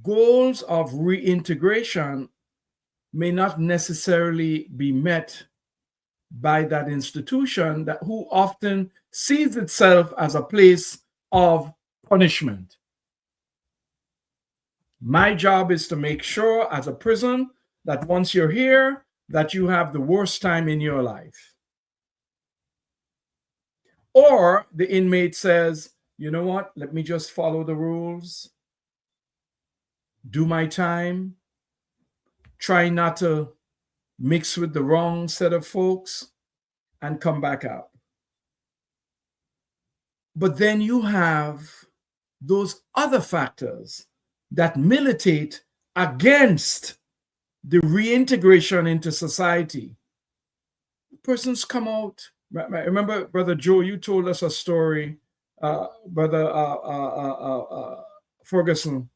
goals of reintegration may not necessarily be met by that institution who often sees itself as a place of punishment. My job is to make sure as a prison that once you're here, that you have the worst time in your life. Or the inmate says, you know what, let me just follow the rules, do my time, try not to mix with the wrong set of folks, and come back out. But then you have those other factors that militate against the reintegration into society. Persons come out. Remember, Brother Joe, you told us a story, Brother Ferguson.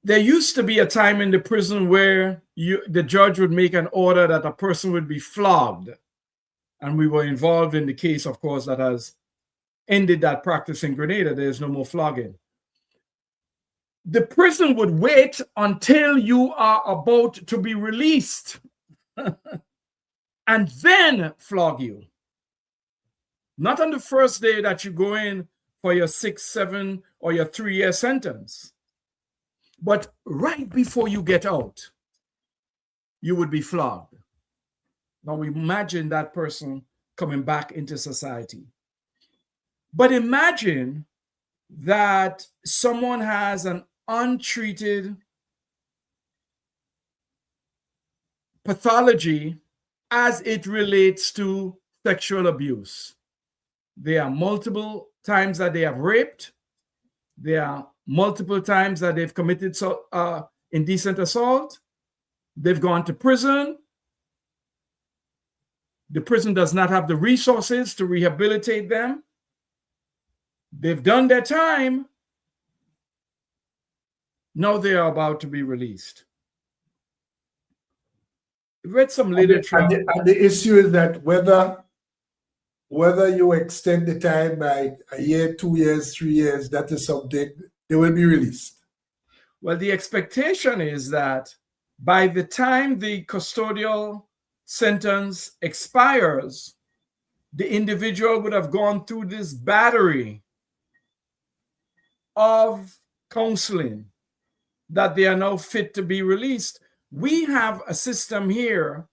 There used to be a time in the prison where the judge would make an order that a person would be flogged. And we were involved in the case, of course, that has ended that practice in Grenada. There's no more flogging. The prison would wait until you are about to be released and then flog you. Not on the first day that you go in for your 6, 7, or your 3-year sentence, but right before you get out, you would be flogged. Now imagine that person coming back into society. But imagine that someone has an untreated pathology as it relates to sexual abuse. There are multiple times that they have raped. There are multiple times that they've committed indecent assault. They've gone to prison. The prison does not have the resources to rehabilitate them. They've done their time. Now they are about to be released. I read some literature. And the issue is that whether you extend the time by a year, 2 years, 3 years, that is something, they will be released. Well, the expectation is that by the time the custodial sentence expires, the individual would have gone through this battery of counseling that they are now fit to be released. We have a system here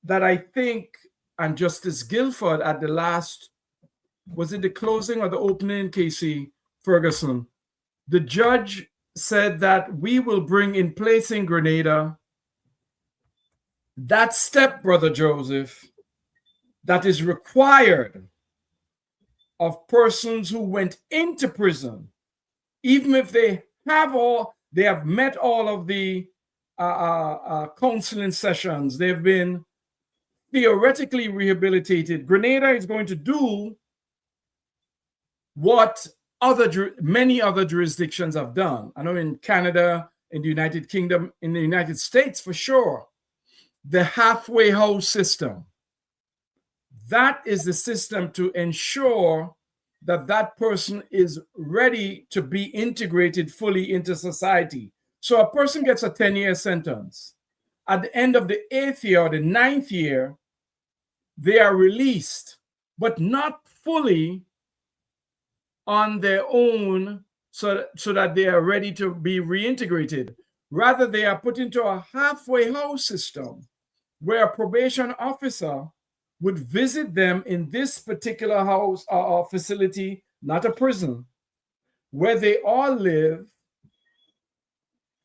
that I think, and Justice Guilford at the last, was it the closing or the opening, Casey Ferguson? The judge said that we will bring in place in Grenada that step, Brother Joseph, that is required of persons who went into prison, even if they have met all of the counseling sessions, they've been theoretically rehabilitated. Grenada is going to do what many other jurisdictions have done. I know in Canada, in the United Kingdom, in the United States for sure, the halfway house system. That is the system to ensure that that person is ready to be integrated fully into society. So a person gets a 10-year sentence. At the end of the 8th year or the 9th year, they are released, but not fully on their own so that they are ready to be reintegrated. Rather, they are put into a halfway house system where a probation officer would visit them in this particular house or facility, not a prison, where they all live,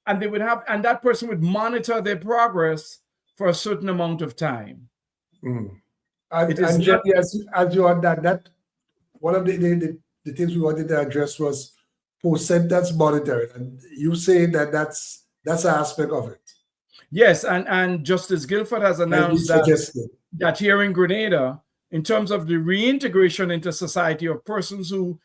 and and that person would monitor their progress for a certain amount of time. And Jerry, as you on that one of the things we wanted to address was post-sentence monitoring, and you say that that's an aspect of it. Yes, and Justice Guilford has announced that here in Grenada, in terms of the reintegration into society of persons who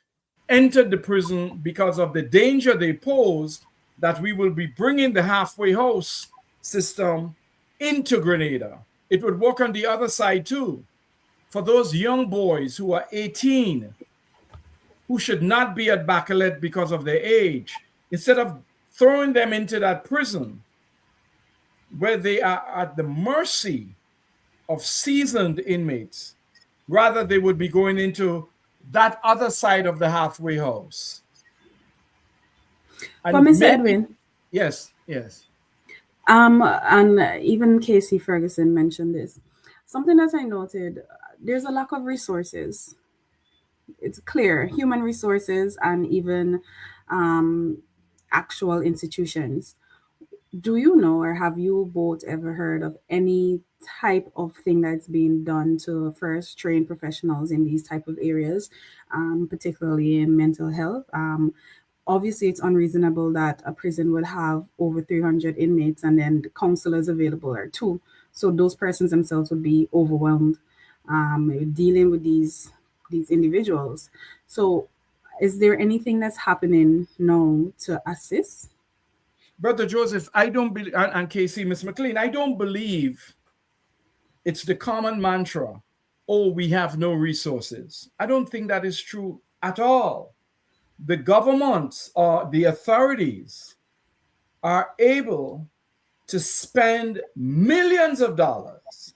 entered the prison because of the danger they posed, that we will be bringing the halfway house system into Grenada. It would work on the other side too. For those young boys who are 18, who should not be at Bacalet because of their age, instead of throwing them into that prison where they are at the mercy of seasoned inmates, rather they would be going into that other side of the halfway house. But Mr. Edwin. Yes. And even Casey Ferguson mentioned this. Something that I noted, there's a lack of resources. It's clear, human resources and even actual institutions. Do you know, or have you both ever heard of any type of thing that's being done to first train professionals in these type of areas, particularly in mental health? obviously it's unreasonable that a prison would have over 300 inmates and then the counselors available are two. So those persons themselves would be overwhelmed dealing with these individuals. So is there anything that's happening now to assist? Brother Joseph, I don't believe, and Casey, Miss McLean, I don't believe it's the common mantra, oh, we have no resources. I don't think that is true at all. The governments or the authorities are able to spend millions of dollars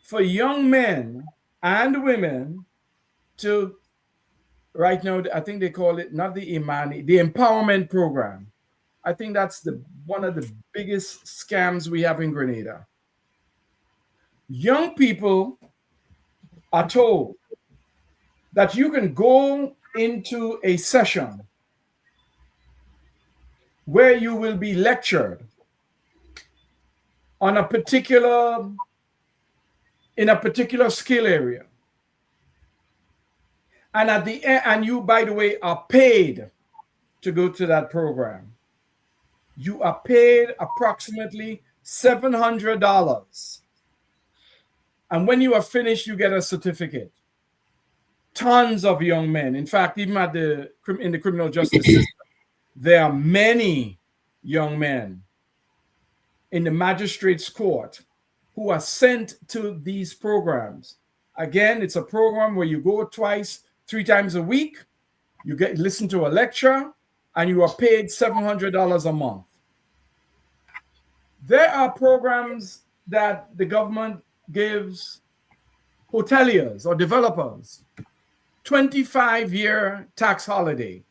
for young men and women to, right now, I think they call it not the Imani, the empowerment program. I think that's one of the biggest scams we have in Grenada. Young people are told that you can go into a session where you will be lectured on in a particular skill area. And at the end, and you, by the way, are paid to go to that program. You are paid approximately $700. And when you are finished, you get a certificate. Tons of young men. In fact, even in the criminal justice system, there are many young men in the magistrate's court who are sent to these programs. Again, it's a program where you go 3 times a week, you listen to a lecture, and you are paid $700 a month. There are programs that the government gives hoteliers or developers 25-year tax holiday.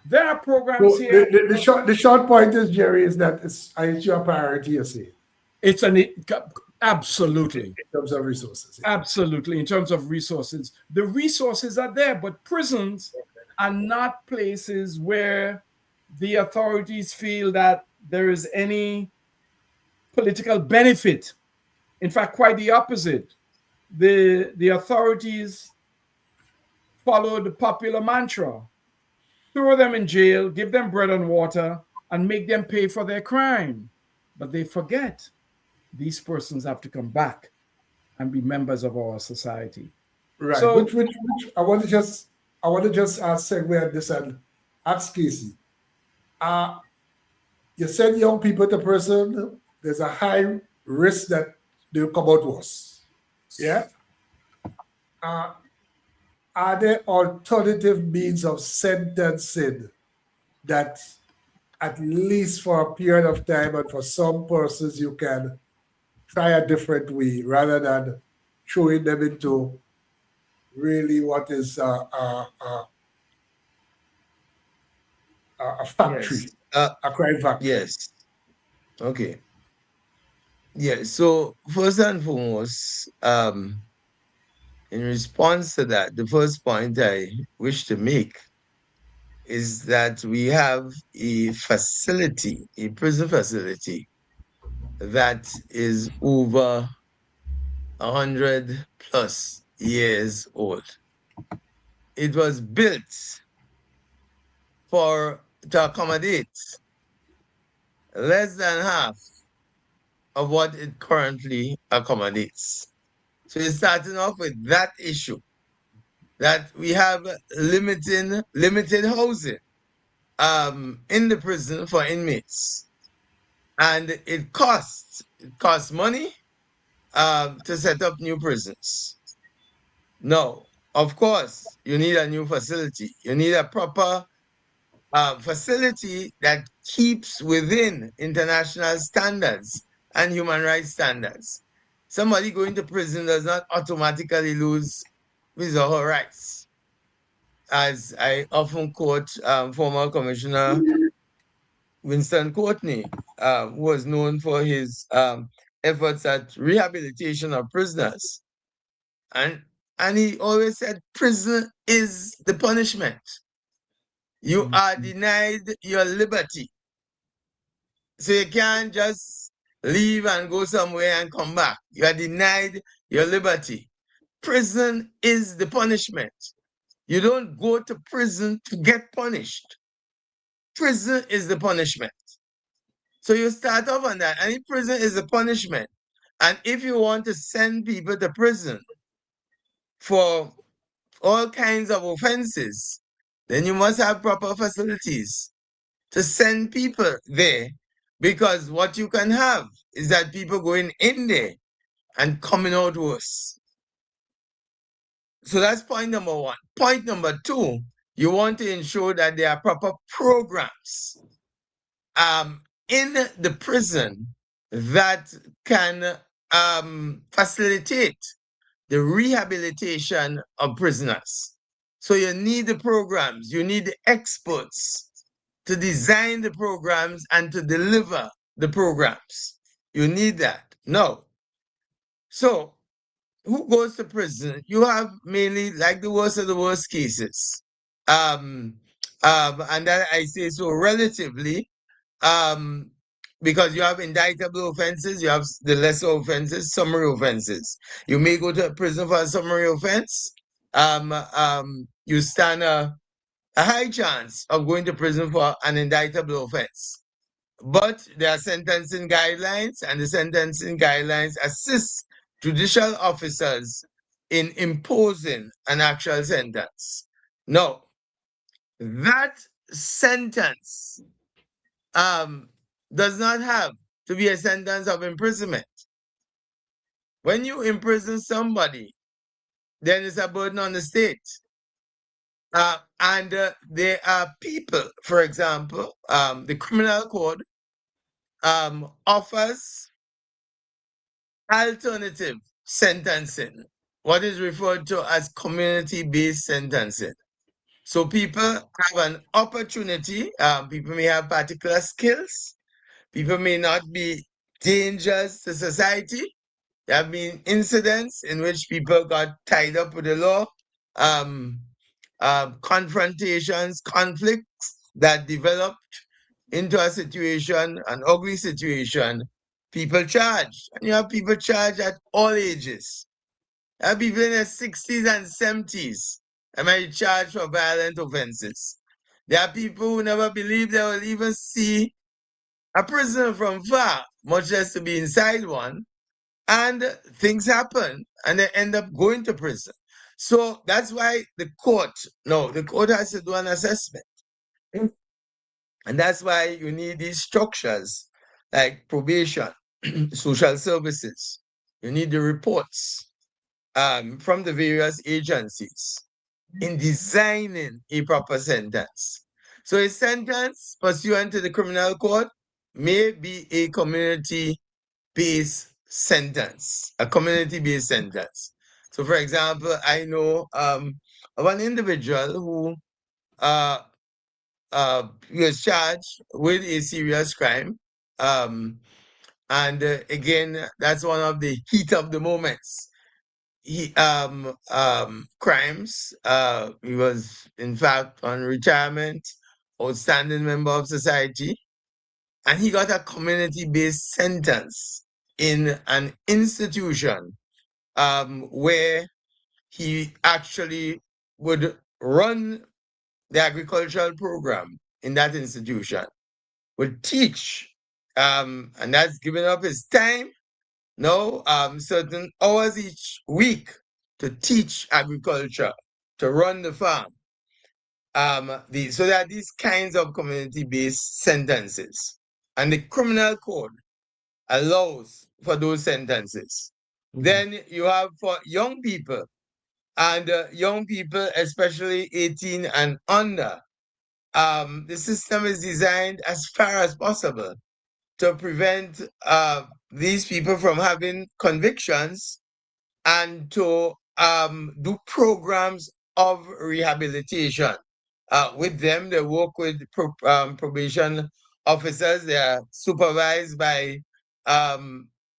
There are programs here. The short point is, Jerry, is that it's your priority, you see. It's absolutely. In terms of resources. Yeah. Absolutely. In terms of resources. The resources are there, but prisons are not places where the authorities feel that there is any political benefit. In fact, quite the opposite. The authorities follow the popular mantra: throw them in jail, give them bread and water, and make them pay for their crime. But they forget these persons have to come back and be members of our society. Right. So, which I want to just segue at this and ask Casey. You send young people to prison, there's a high risk that they'll come out worse. Yeah? Are there alternative means of sentencing that, at least for a period of time and for some persons, you can try a different way rather than throwing them into really what is a factory, Yes. a crime factory? Yes. Okay. Yeah. So first and foremost, in response to that, the first point I wish to make is that we have a facility, a prison facility, that is over 100+ years old. It was built to accommodate less than half of what it currently accommodates. So it's starting off with that issue, that we have limited housing in the prison for inmates. And it costs money to set up new prisons. Now, of course, you need a new facility. You need a proper facility that keeps within international standards and human rights standards. Somebody going to prison does not automatically lose his or her rights. As I often quote former Commissioner Winston Courtney, who was known for his efforts at rehabilitation of prisoners. And he always said, prison is the punishment. You are denied your liberty. So you can't just leave and go somewhere and come back. You are denied your liberty. Prison is the punishment. You don't go to prison to get punished. Prison is the punishment. So you start off on that. And prison is the punishment. And if you want to send people to prison for all kinds of offenses, then you must have proper facilities to send people there. Because what you can have is that people going in there and coming out worse. So that's point number one. Point number two, you want to ensure that there are proper programs in the prison that can facilitate the rehabilitation of prisoners. So you need the programs, you need the experts to design the programs and to deliver the programs. You need that. No. So who goes to prison? You have mainly like the worst of the worst cases. And that I say so relatively, because you have indictable offenses, you have the lesser offenses, summary offenses. You may go to prison for a summary offense. You stand a high chance of going to prison for an indictable offense. But there are sentencing guidelines, and the sentencing guidelines assist judicial officers in imposing an actual sentence. No, that sentence does not have to be a sentence of imprisonment. When you imprison somebody, then it's a burden on the state. And there are people, for example, the criminal code offers alternative sentencing, what is referred to as community-based sentencing. So people have an opportunity, people may have particular skills, people may not be dangerous to society. There have been incidents in which people got tied up with the law, confrontations, conflicts that developed into a situation, an ugly situation, people charged. And you have people charged at all ages. You have people in their 60s and 70s and might be charged for violent offenses. There are people who never believe they will even see a prisoner from far, much less to be inside one. And things happen and they end up going to prison. So that's why the court has to do an assessment. And that's why you need these structures like probation, social services. You need the reports from the various agencies in designing a proper sentence. So a sentence pursuant to the criminal code may be a community-based sentence, a community-based sentence. So for example, I know of an individual who was charged with a serious crime. And again, that's one of the heat of the moments. Crimes. He was in fact on retirement, outstanding member of society, and he got a community-based sentence in an institution where he actually would run the agricultural program in that institution, would teach, and that's giving up his time, certain hours each week to teach agriculture, to run the farm. So there are these kinds of community-based sentences. And the criminal code allows for those sentences. Then you have for young people, and young people, especially 18 and under, the system is designed as far as possible to prevent these people from having convictions and to do programs of rehabilitation. With them, they work with probation officers. They are supervised by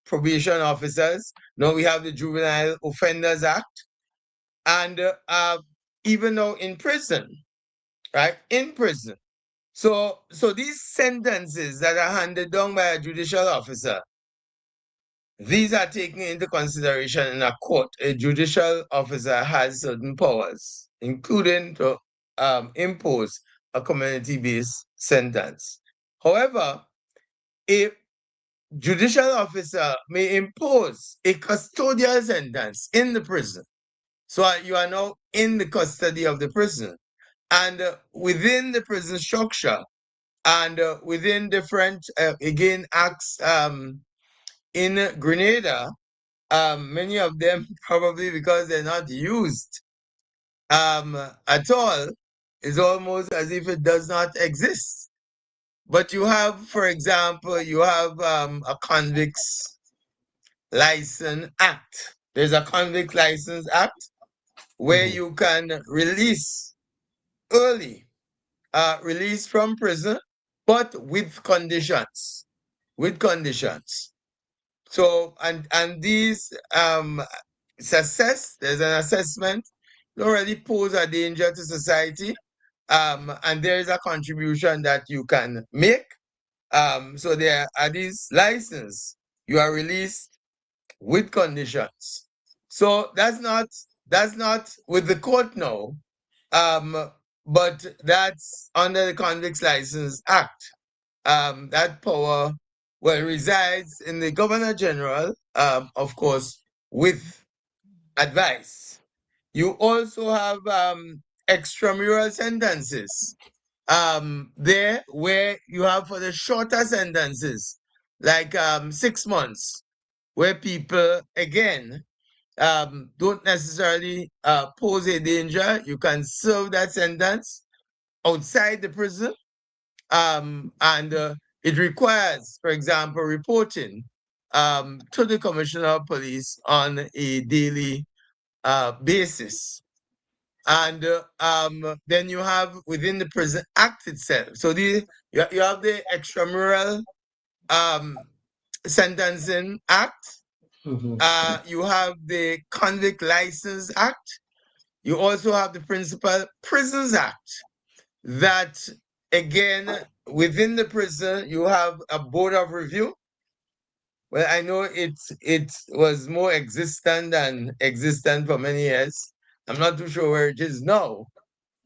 probation officers. Now we have the Juvenile Offenders Act. And even though in prison, right? In prison. So these sentences that are handed down by a judicial officer, these are taken into consideration in a court. A judicial officer has certain powers including to impose a community-based sentence. However, a judicial officer may impose a custodial sentence in the prison. So you are now in the custody of the prison. And within the prison structure and within different, again, acts in Grenada, many of them probably because they're not used at all, is almost as if it does not exist. But you have, for example, you have a Convicts License Act. There's a Convict License Act where you can release early, release from prison, but with conditions. With conditions. So, and these there's an assessment, don't really pose a danger to society. And there is a contribution that you can make. So there are these licenses. You are released with conditions. So that's not with the court now. But that's under the Convicts License Act. That power resides in the Governor General, of course, with advice. You also have extramural sentences there where you have for the shorter sentences, like 6 months, where people, again, don't necessarily pose a danger. You can serve that sentence outside the prison. And it requires, for example, reporting to the Commissioner of Police on a daily basis. And then you have within the Prison Act itself. So you have the Extramural Sentencing Act. You have the Convict License Act. You also have the Principal Prisons Act. That, again, within the prison, you have a board of review. Well, I know it was more existent than existent for many years. I'm not too sure where it is now.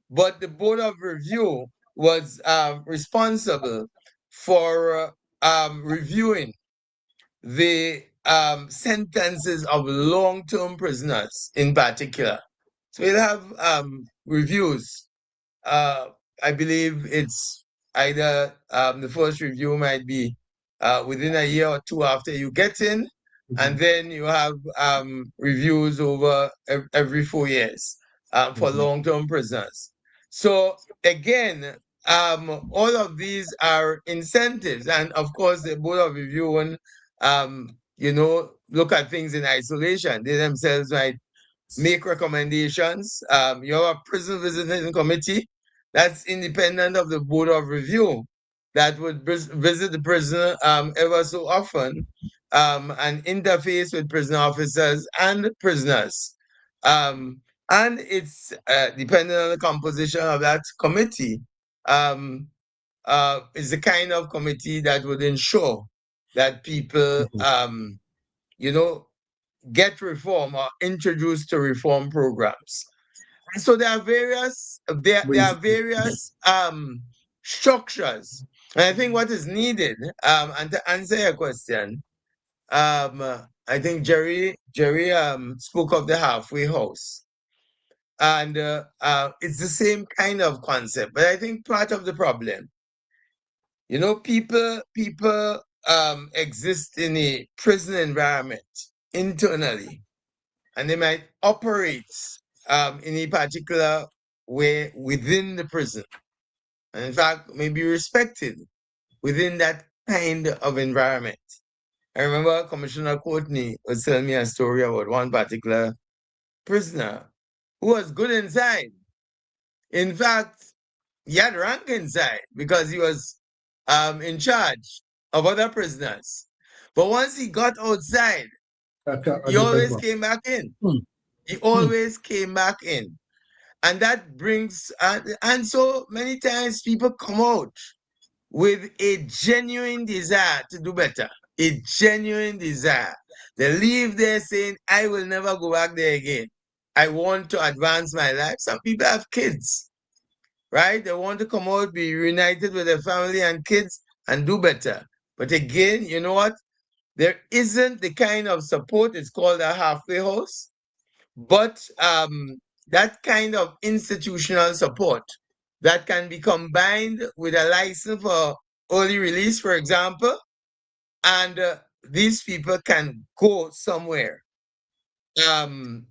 But the board of review was responsible for reviewing the sentences of long-term prisoners in particular. So we'll have reviews. I believe it's either the first review might be within a year or two after you get in, and then you have reviews over every 4 years for long-term prisoners. So again, all of these are incentives, and of course the Board of Review won't, look at things in isolation. They themselves might make recommendations. You have a prison visiting committee that's independent of the Board of Review that would visit the prisoner ever so often and interface with prison officers and prisoners. And it's depending on the composition of that committee, is the kind of committee that would ensure that people, get reform or introduced to reform programs. And so there are various structures. And I think what is needed, and to answer your question, I think Jerry spoke of the halfway house. And it's the same kind of concept. But I think part of the problem, people exist in a prison environment internally, and they might operate in a particular way within the prison, and in fact may be respected within that kind of environment. I remember Commissioner Courtney was telling me a story about one particular prisoner who was good inside. In fact, he had rank inside because he was in charge of other prisoners. But once he got outside, he always came back in. He always came back in. And that brings, and so many times people come out with a genuine desire to do better, a genuine desire. They leave there saying, I will never go back there again. I want to advance my life. Some people have kids, right? They want to come out, be reunited with their family and kids and do better. But again, you know what? There isn't the kind of support, it's called a halfway house, but that kind of institutional support that can be combined with a license for early release, for example, and these people can go somewhere and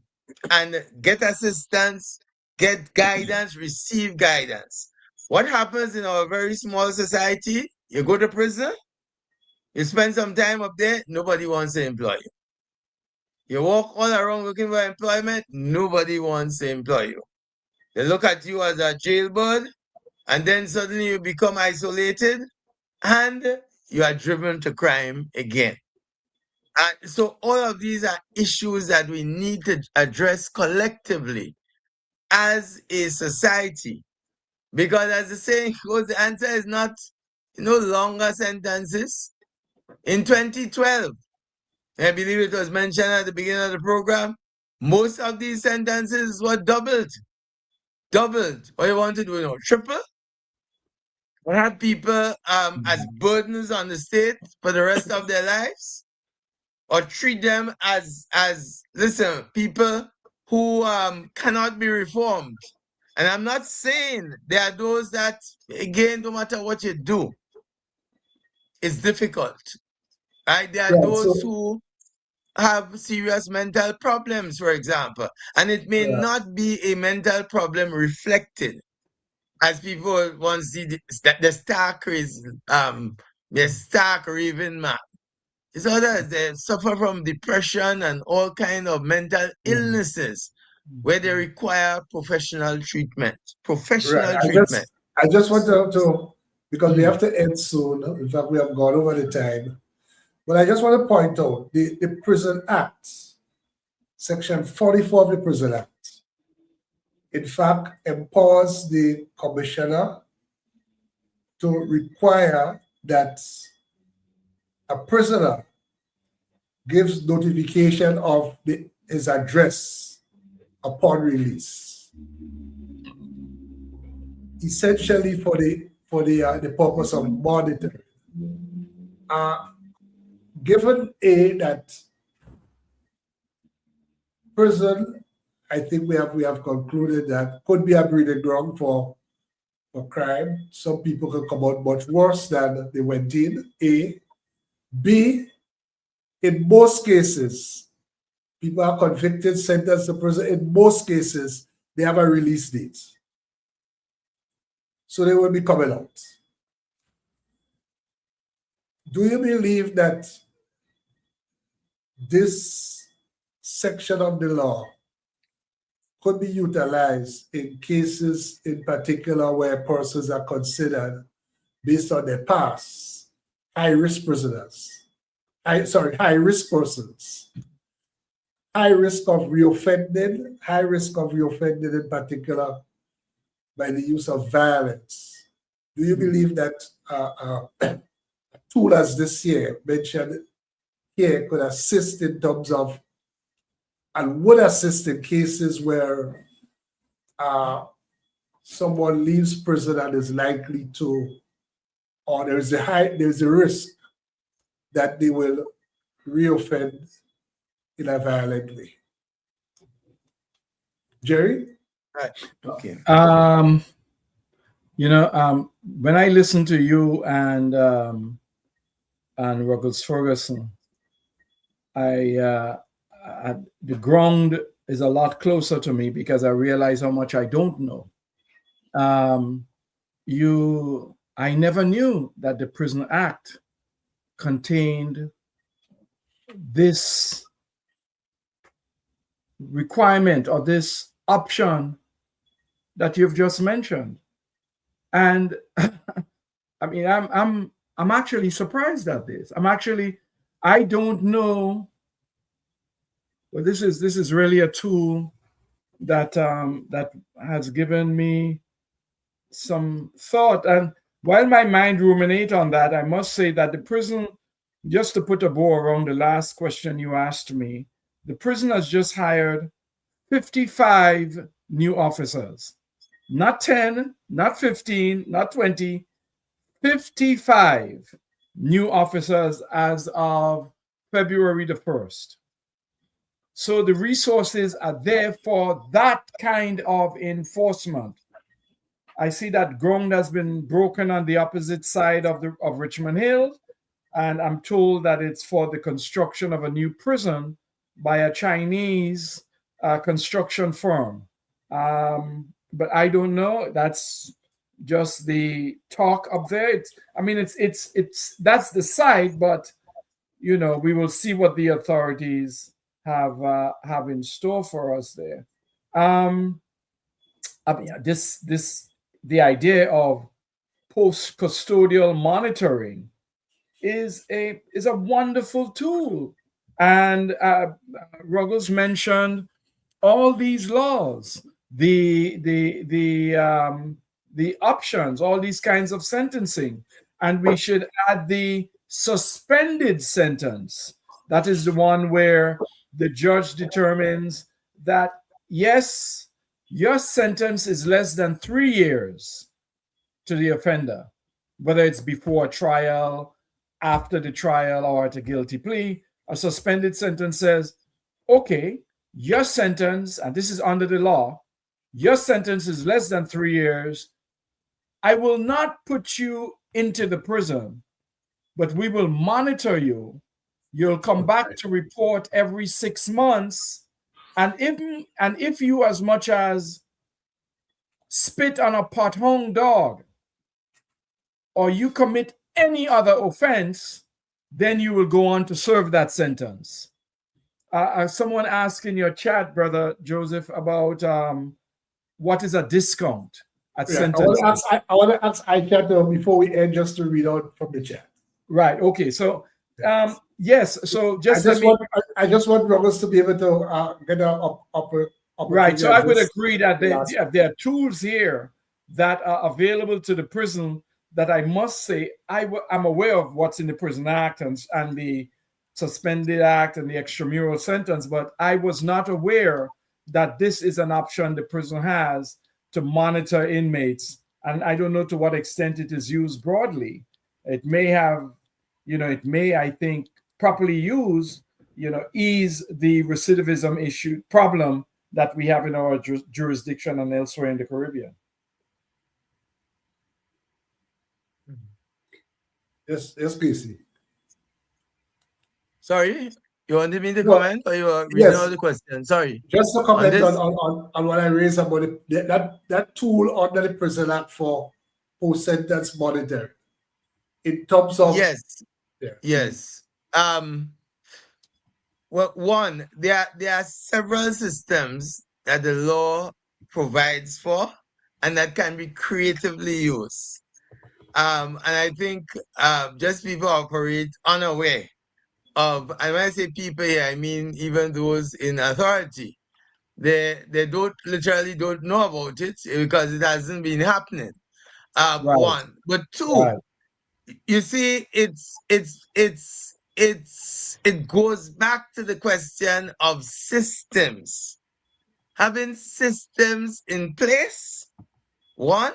get assistance, get guidance, receive guidance. What happens in our very small society? You go to prison, you spend some time up there, nobody wants to employ you. You walk all around looking for employment, nobody wants to employ you. They look at you as a jailbird, and then suddenly you become isolated and you are driven to crime again. And so all of these are issues that we need to address collectively as a society. Because as the saying goes, the answer is not no longer sentences. In 2012, I believe it was mentioned at the beginning of the program, most of these sentences were doubled. Doubled. What you want to do, you know, triple? We have people as burdens on the state for the rest of their lives? Or treat them as listen, people who cannot be reformed. And I'm not saying there are those that, again, no matter what you do, it's difficult. Right? There are Right. those So, who have serious mental problems, for example. And it may yeah. not be a mental problem reflected, as people once see the stark is the stark raving man. It's others they suffer from depression and all kind of mental illnesses where they require professional treatment. Right. Professional I treatment. just want to because we have to end soon. In fact, we have gone over the time. But I just want to point out the Prison Act, Section 44 of the Prison Act, in fact, empowers the commissioner to require that a prisoner gives notification of his address upon release, essentially for the purpose of monitoring. Given that prison, I think we have concluded that could be a breeding ground for crime. Some people can come out much worse than they went in. A. B. In most cases, people are convicted, sentenced to prison. In most cases, they have a release date. So they will be coming out. Do you believe that this section of the law could be utilized in cases in particular where persons are considered, based on their past, high-risk prisoners? High-risk persons. High risk of reoffending in particular by the use of violence. Do you believe that a tool as this year mentioned here could assist in terms of, and would assist in cases where someone leaves prison and is likely to, or there's a risk that they will reoffend in a violent way? Jerry? Right. Okay. When I listen to you and Ruggles Ferguson, the ground is a lot closer to me because I realize how much I don't know. I never knew that the Prison Act contained this requirement or this option that you've just mentioned. And I mean, I'm actually surprised at this. I don't know. Well, this is really a tool that that has given me some thought. And while my mind ruminate on that, I must say that the prison, just to put a bow around the last question you asked me, the prison has just hired 55 new officers. Not 10, not 15, not 20, 55 new officers as of February the 1st. So the resources are there for that kind of enforcement. I see that ground has been broken on the opposite side of Richmond Hill, and I'm told that it's for the construction of a new prison by a Chinese construction firm. But I don't know. That's just the talk up there. It's that's the side, but we will see what the authorities have in store for us there. The idea of post-custodial monitoring is a wonderful tool, and Ruggles mentioned all these laws, the options, all these kinds of sentencing, and we should add the suspended sentence. That is the one where the judge determines that, yes, your sentence is less than 3 years to the offender, whether it's before trial, after the trial, or at a guilty plea. A suspended sentence says, okay, your sentence, and this is under the law, your sentence is less than 3 years. I will not put you into the prison, but we will monitor you. You'll come back to report every 6 months. And if you as much as spit on a pot-hung dog, or you commit any other offense, then you will go on to serve that sentence. Someone asked in your chat, Brother Joseph, about what is a discount at sentencing. I want to ask Aisha before we end, just to read out from the chat. Right. Okay. So, yes. So I just want Ruggles to be able to get an upper. Right. So I would agree that there are tools here that are available to the prison that I must say I'm aware of what's in the Prison Act and the Suspended Act and the extramural sentence, but I was not aware that this is an option the prison has to monitor inmates. And I don't know to what extent it is used broadly. It may have, I think, properly used, ease the recidivism problem that we have in our jurisdiction and elsewhere in the Caribbean. Yes, PC. Sorry, you wanted me to comment, or you are reading all the questions? Sorry. Just to comment on what I raised about that tool under the Prison Act for post-sentence monitoring. In terms of yes. Well, one, there are several systems that the law provides for and that can be creatively used. And I think just people operate unaware of, and when I say people here, I mean even those in authority. They literally don't know about it because it hasn't been happening. Right. One. But two, you see, it goes back to the question of systems. Having systems in place, one,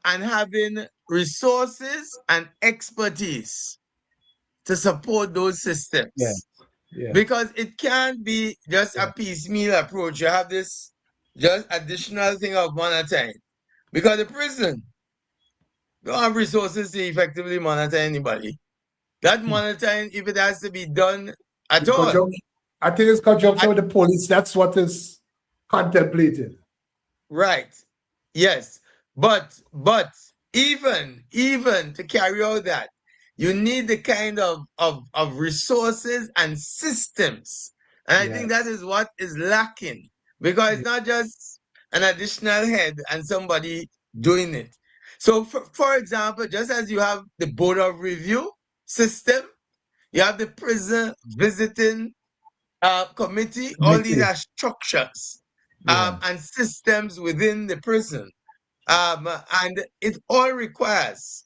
and having resources and expertise to support those systems. Yeah. Because it can't be just a piecemeal approach. You have this just additional thing of monitoring. Because the prison don't have resources to effectively monitor anybody. That monitoring, if it has to be done at all. I think it's conjunction with the police. That's what is contemplated. Right. Yes. But even to carry out that, you need the kind of resources and systems. And I think that is what is lacking. Because it's not just an additional head and somebody doing it. So, for example, just as you have the Board of Review system, you have the Prison Visiting Committee. All these are structures and systems within the prison. And it all requires,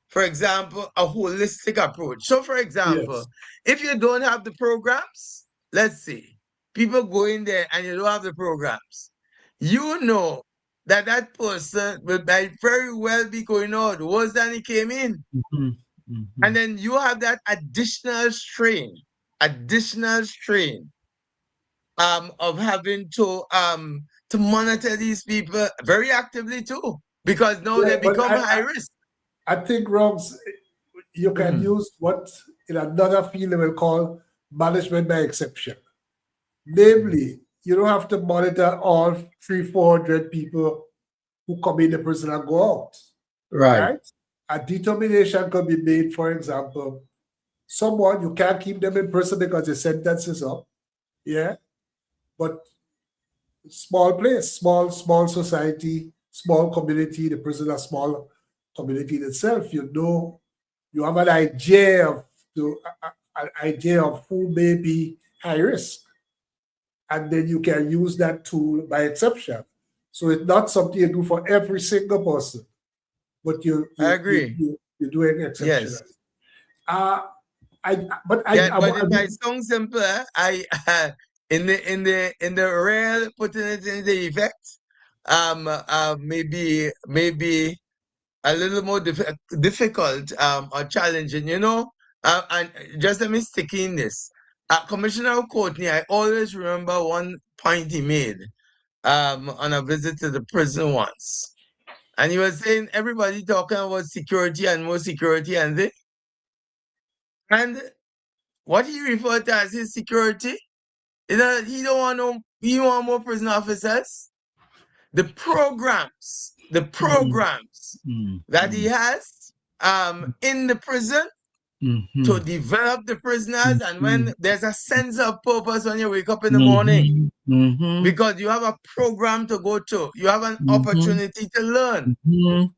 for example, a holistic approach. So, for example, if you don't have the programs, let's see, people go in there and you don't have the programs, you know that that person might very well be going out worse than he came in. Mhm. Mhm. And then you have that additional strain of having to monitor these people very actively too, because now Yeah, they but become high risk. I think, Rogs, you can use what in another field they will call management by exception. Namely, you don't have to monitor all 300-400 people who come in the prison and go out, Right. right? A determination could be made, for example, someone, you can't keep them in prison because the sentence is up, yeah? But small place, small society, small community, the prison is a small community in itself. You know, you have an idea an idea of who may be high risk, and then you can use that tool by exception. So it's not something you do for every single person, but I agree. you do it exceptional. Yes. Uh Yeah, but it might sound simple. I in the real putting it in the effect, maybe a little more difficult or challenging, you know. And just let me stick in this. Commissioner Courtney, I always remember one point he made on a visit to the prison once. And he was saying everybody talking about security and more security and what he referred to as his security, you know, he want more prison officers. The programs that he has in the prison to develop the prisoners, and when there's a sense of purpose when you wake up in the morning, because you have a program to go to, you have an opportunity to learn.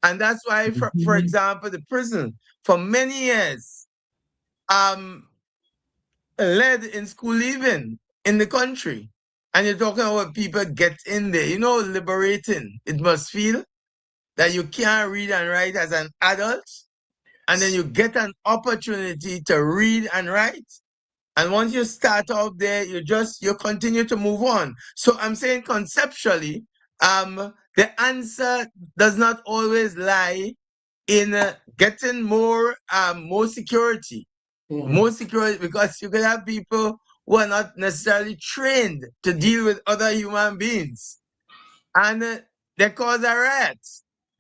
And that's why, for example, the prison for many years led in school leaving in the country. And you're talking about people get in there, you know, liberating it must feel that you can't read and write as an adult, and then you get an opportunity to read and write. And once you start out there, you continue to move on. So I'm saying conceptually, the answer does not always lie in getting more security. More security, because you can have people who are not necessarily trained to deal with other human beings, and they cause a riot,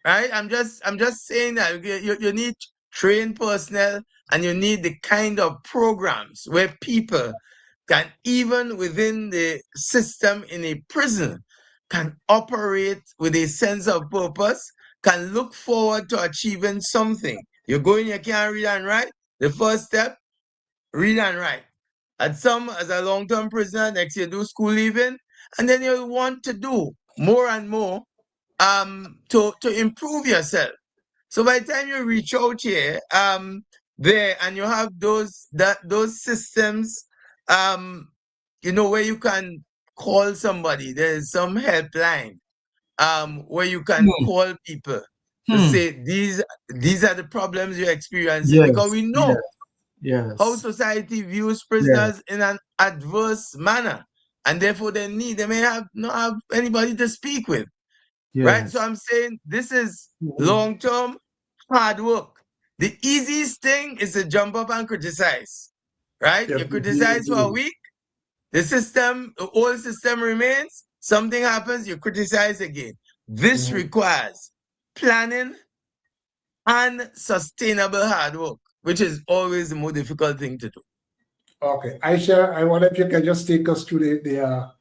right? I'm just saying that you need trained personnel, and you need the kind of programs where people can, even within the system in a prison, can operate with a sense of purpose, can look forward to achieving something. You go in, you can't read and write. The first step, read and write. And some, as a long-term prisoner, next year do school leaving, and then you want to do more and more to improve yourself. So by the time you reach out here, there, and you have those systems, you know, where you can call somebody. There's some helpline where you can call people to say these are the problems you're experiencing, because we know how society views prisoners in an adverse manner, and therefore they may not have anybody to speak with, right? So I'm saying this is long-term hard work. The easiest thing is to jump up and criticize, right? You criticize for a week, the old system remains, something happens, you criticize again. This requires planning and sustainable hard work, which is always the more difficult thing to do. Okay, Aisha, I wonder if you can just take us through the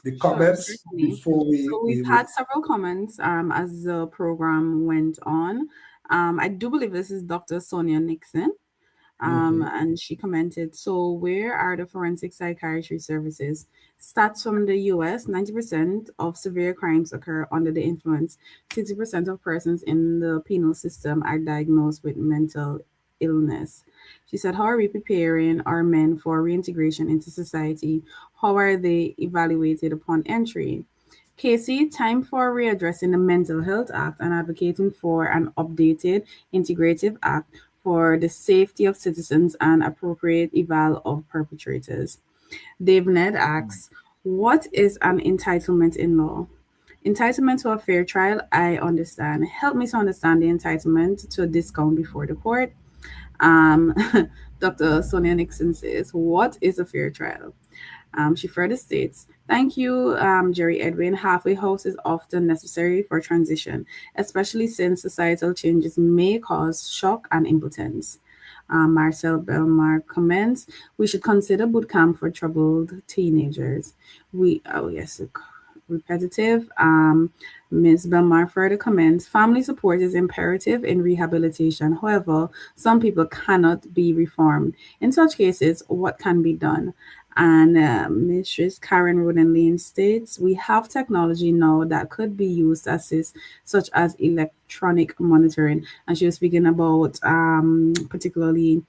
Sure, comments certainly. before So we've had several comments as the program went on. I do believe this is Dr. Sonia Nixon. And she commented, so where are the forensic psychiatry services? Stats from the US, 90% of severe crimes occur under the influence. 60% of persons in the penal system are diagnosed with mental illness. She said, how are we preparing our men for reintegration into society? How are they evaluated upon entry? Casey, time for readdressing the Mental Health Act and advocating for an updated integrative act for the safety of citizens and appropriate eval of perpetrators. Dave Ned asks, what is an entitlement in law? Entitlement to a fair trial, I understand. Help me to understand the entitlement to a discount before the court. Um, Dr. Sonia Nixon says, what is a fair trial? She further states, thank you, Jerry Edwin. Halfway house is often necessary for transition, especially since societal changes may cause shock and impotence. Marcel Belmar comments, we should consider boot camp for troubled teenagers. Repetitive. Ms. Belmar further comments, family support is imperative in rehabilitation. However, some people cannot be reformed. In such cases, what can be done? And Mistress Karen Rodenlein states, we have technology now that could be used to assist, such as electronic monitoring. And she was speaking about particularly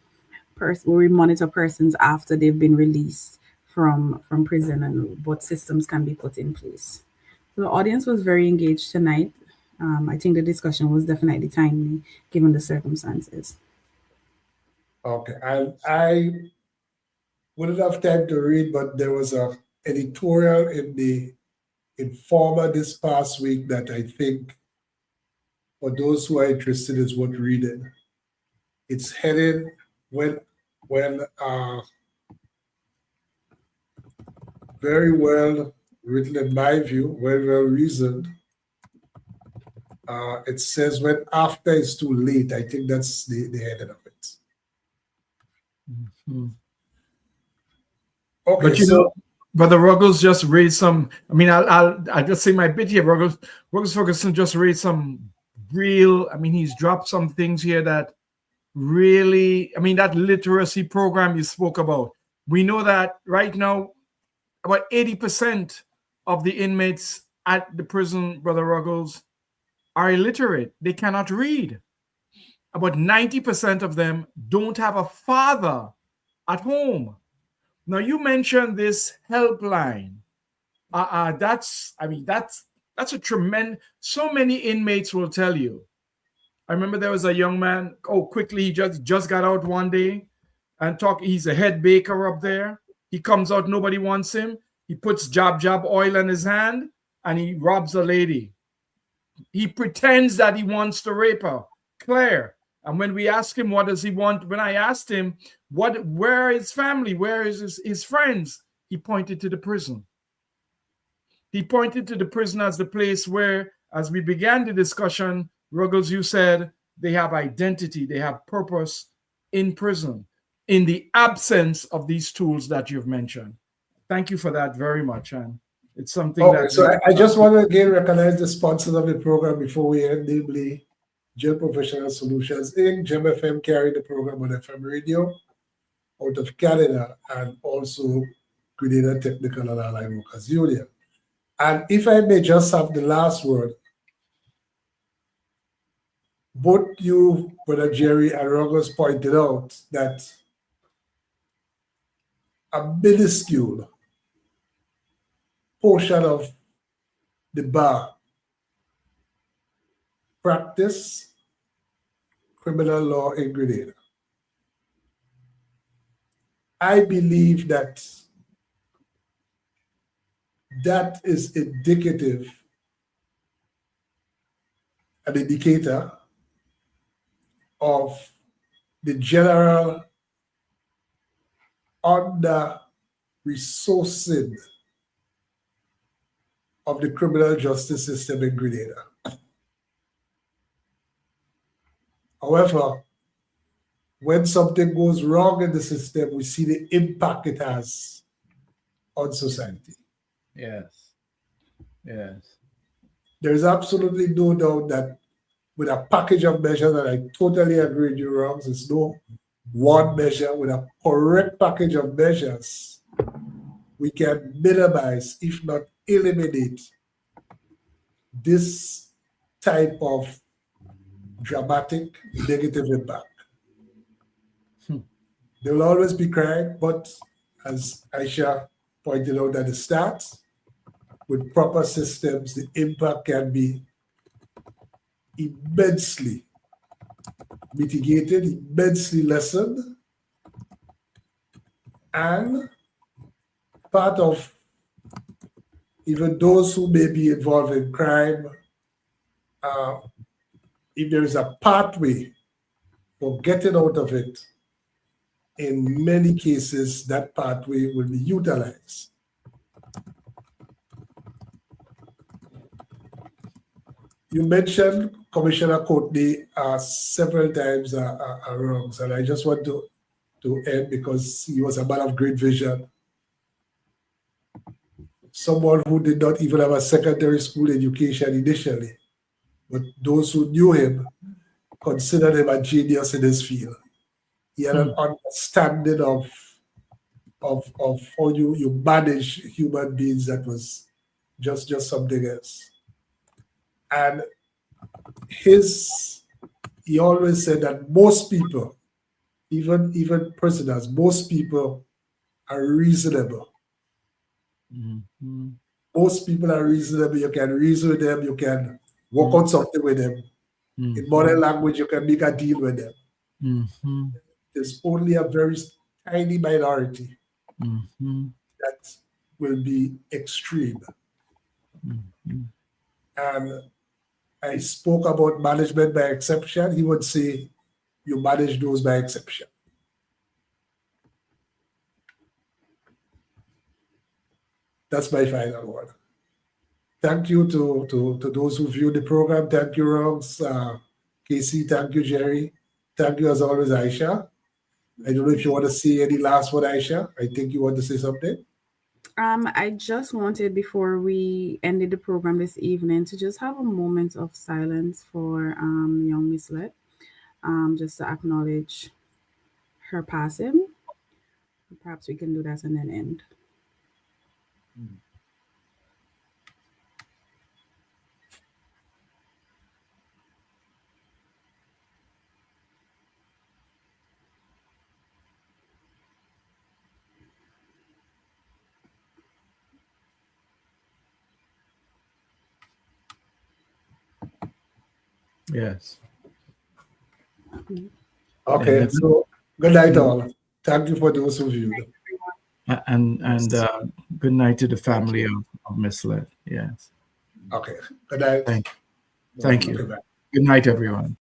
where we monitor persons after they've been released from prison and what systems can be put in place. So the audience was very engaged tonight. I think the discussion was definitely timely given the circumstances. Okay, I wouldn't have time to read, but there was a editorial in the Informer this past week that I think for those who are interested is worth reading. It's headed when very well written in my view, very well reasoned. It says when after is too late. I think that's the heading of it. Mm-hmm. Okay, but so Brother Ruggles just raised some. I mean, I'll just say my bit here. Ruggles Ferguson just raised some real. I mean, he's dropped some things here that really. I mean, that literacy program you spoke about. We know that right now, about 80% of the inmates at the prison, Brother Ruggles, are illiterate. They cannot read. About 90% of them don't have a father at home. Now, you mentioned this helpline. That's a tremendous. So many inmates will tell you. I remember there was a young man. Oh, quickly, he just got out one day and talk. He's a head baker up there. He comes out, nobody wants him. He puts jab oil in his hand and he robs a lady. He pretends that he wants to rape her, Claire. And when we ask him what does he want, when I asked him where is his family, where is his friends, he pointed to the prison. He pointed to the prison as the place where, as we began the discussion, Ruggles, you said they have identity, they have purpose in prison, in the absence of these tools that you've mentioned. Thank you for that very much, and it's something that. So I just want to again recognize the sponsors of the program before we end, namely Jail Professional Solutions Inc., Gem FM carried the program on FM radio out of Canada, and also Grenada Technical and Allied Workers Union. And if I may just have the last word, both you, Brother Jerry and Ruggles, pointed out that a minuscule portion of the bar practice criminal law in Grenada. I believe that is indicative, an indicator of the general under-resourcing of the criminal justice system in Grenada. However, when something goes wrong in the system, we see the impact it has on society. Yes. There's absolutely no doubt that with a package of measures, and I totally agree with you, Rogs, it's no one measure. With a correct package of measures, we can minimize, if not eliminate, this type of dramatic negative impact. There will always be crime, but as Aisha pointed out at the start, with proper systems, the impact can be immensely mitigated, immensely lessened, and part of even those who may be involved in crime, if there is a pathway for getting out of it, in many cases, that pathway will be utilized. You mentioned Commissioner Courtney several times, Ruggles, and I just want to end because he was a man of great vision. Someone who did not even have a secondary school education initially, but those who knew him considered him a genius in his field. He had an understanding of how you manage human beings that was just something else. And he always said that most people, even prisoners, most people are reasonable. Mm-hmm. Most people are reasonable. You can reason with them. You can work on something with them. Mm-hmm. In modern language, you can make a deal with them. Mm-hmm. There's only a very tiny minority Mm-hmm. that will be extreme. Mm-hmm. And I spoke about management by exception. He would say, you manage those by exception. That's my final word. Thank you to those who viewed the program. Thank you, Ruggles, Casey. Thank you, Jerry. Thank you, as always, Aisha. I don't know if you want to say any last word, Aisha. I think you want to say something. I just wanted, before we ended the program this evening, to just have a moment of silence for young Miss Let, just to acknowledge her passing. Perhaps we can do that and then end. Yes. Okay, Yeah. so good night, all. Thank you for those who viewed. And good night to the family of Miss Let. Yes. Okay, good night. Thank you. Okay, bye. Good night, everyone.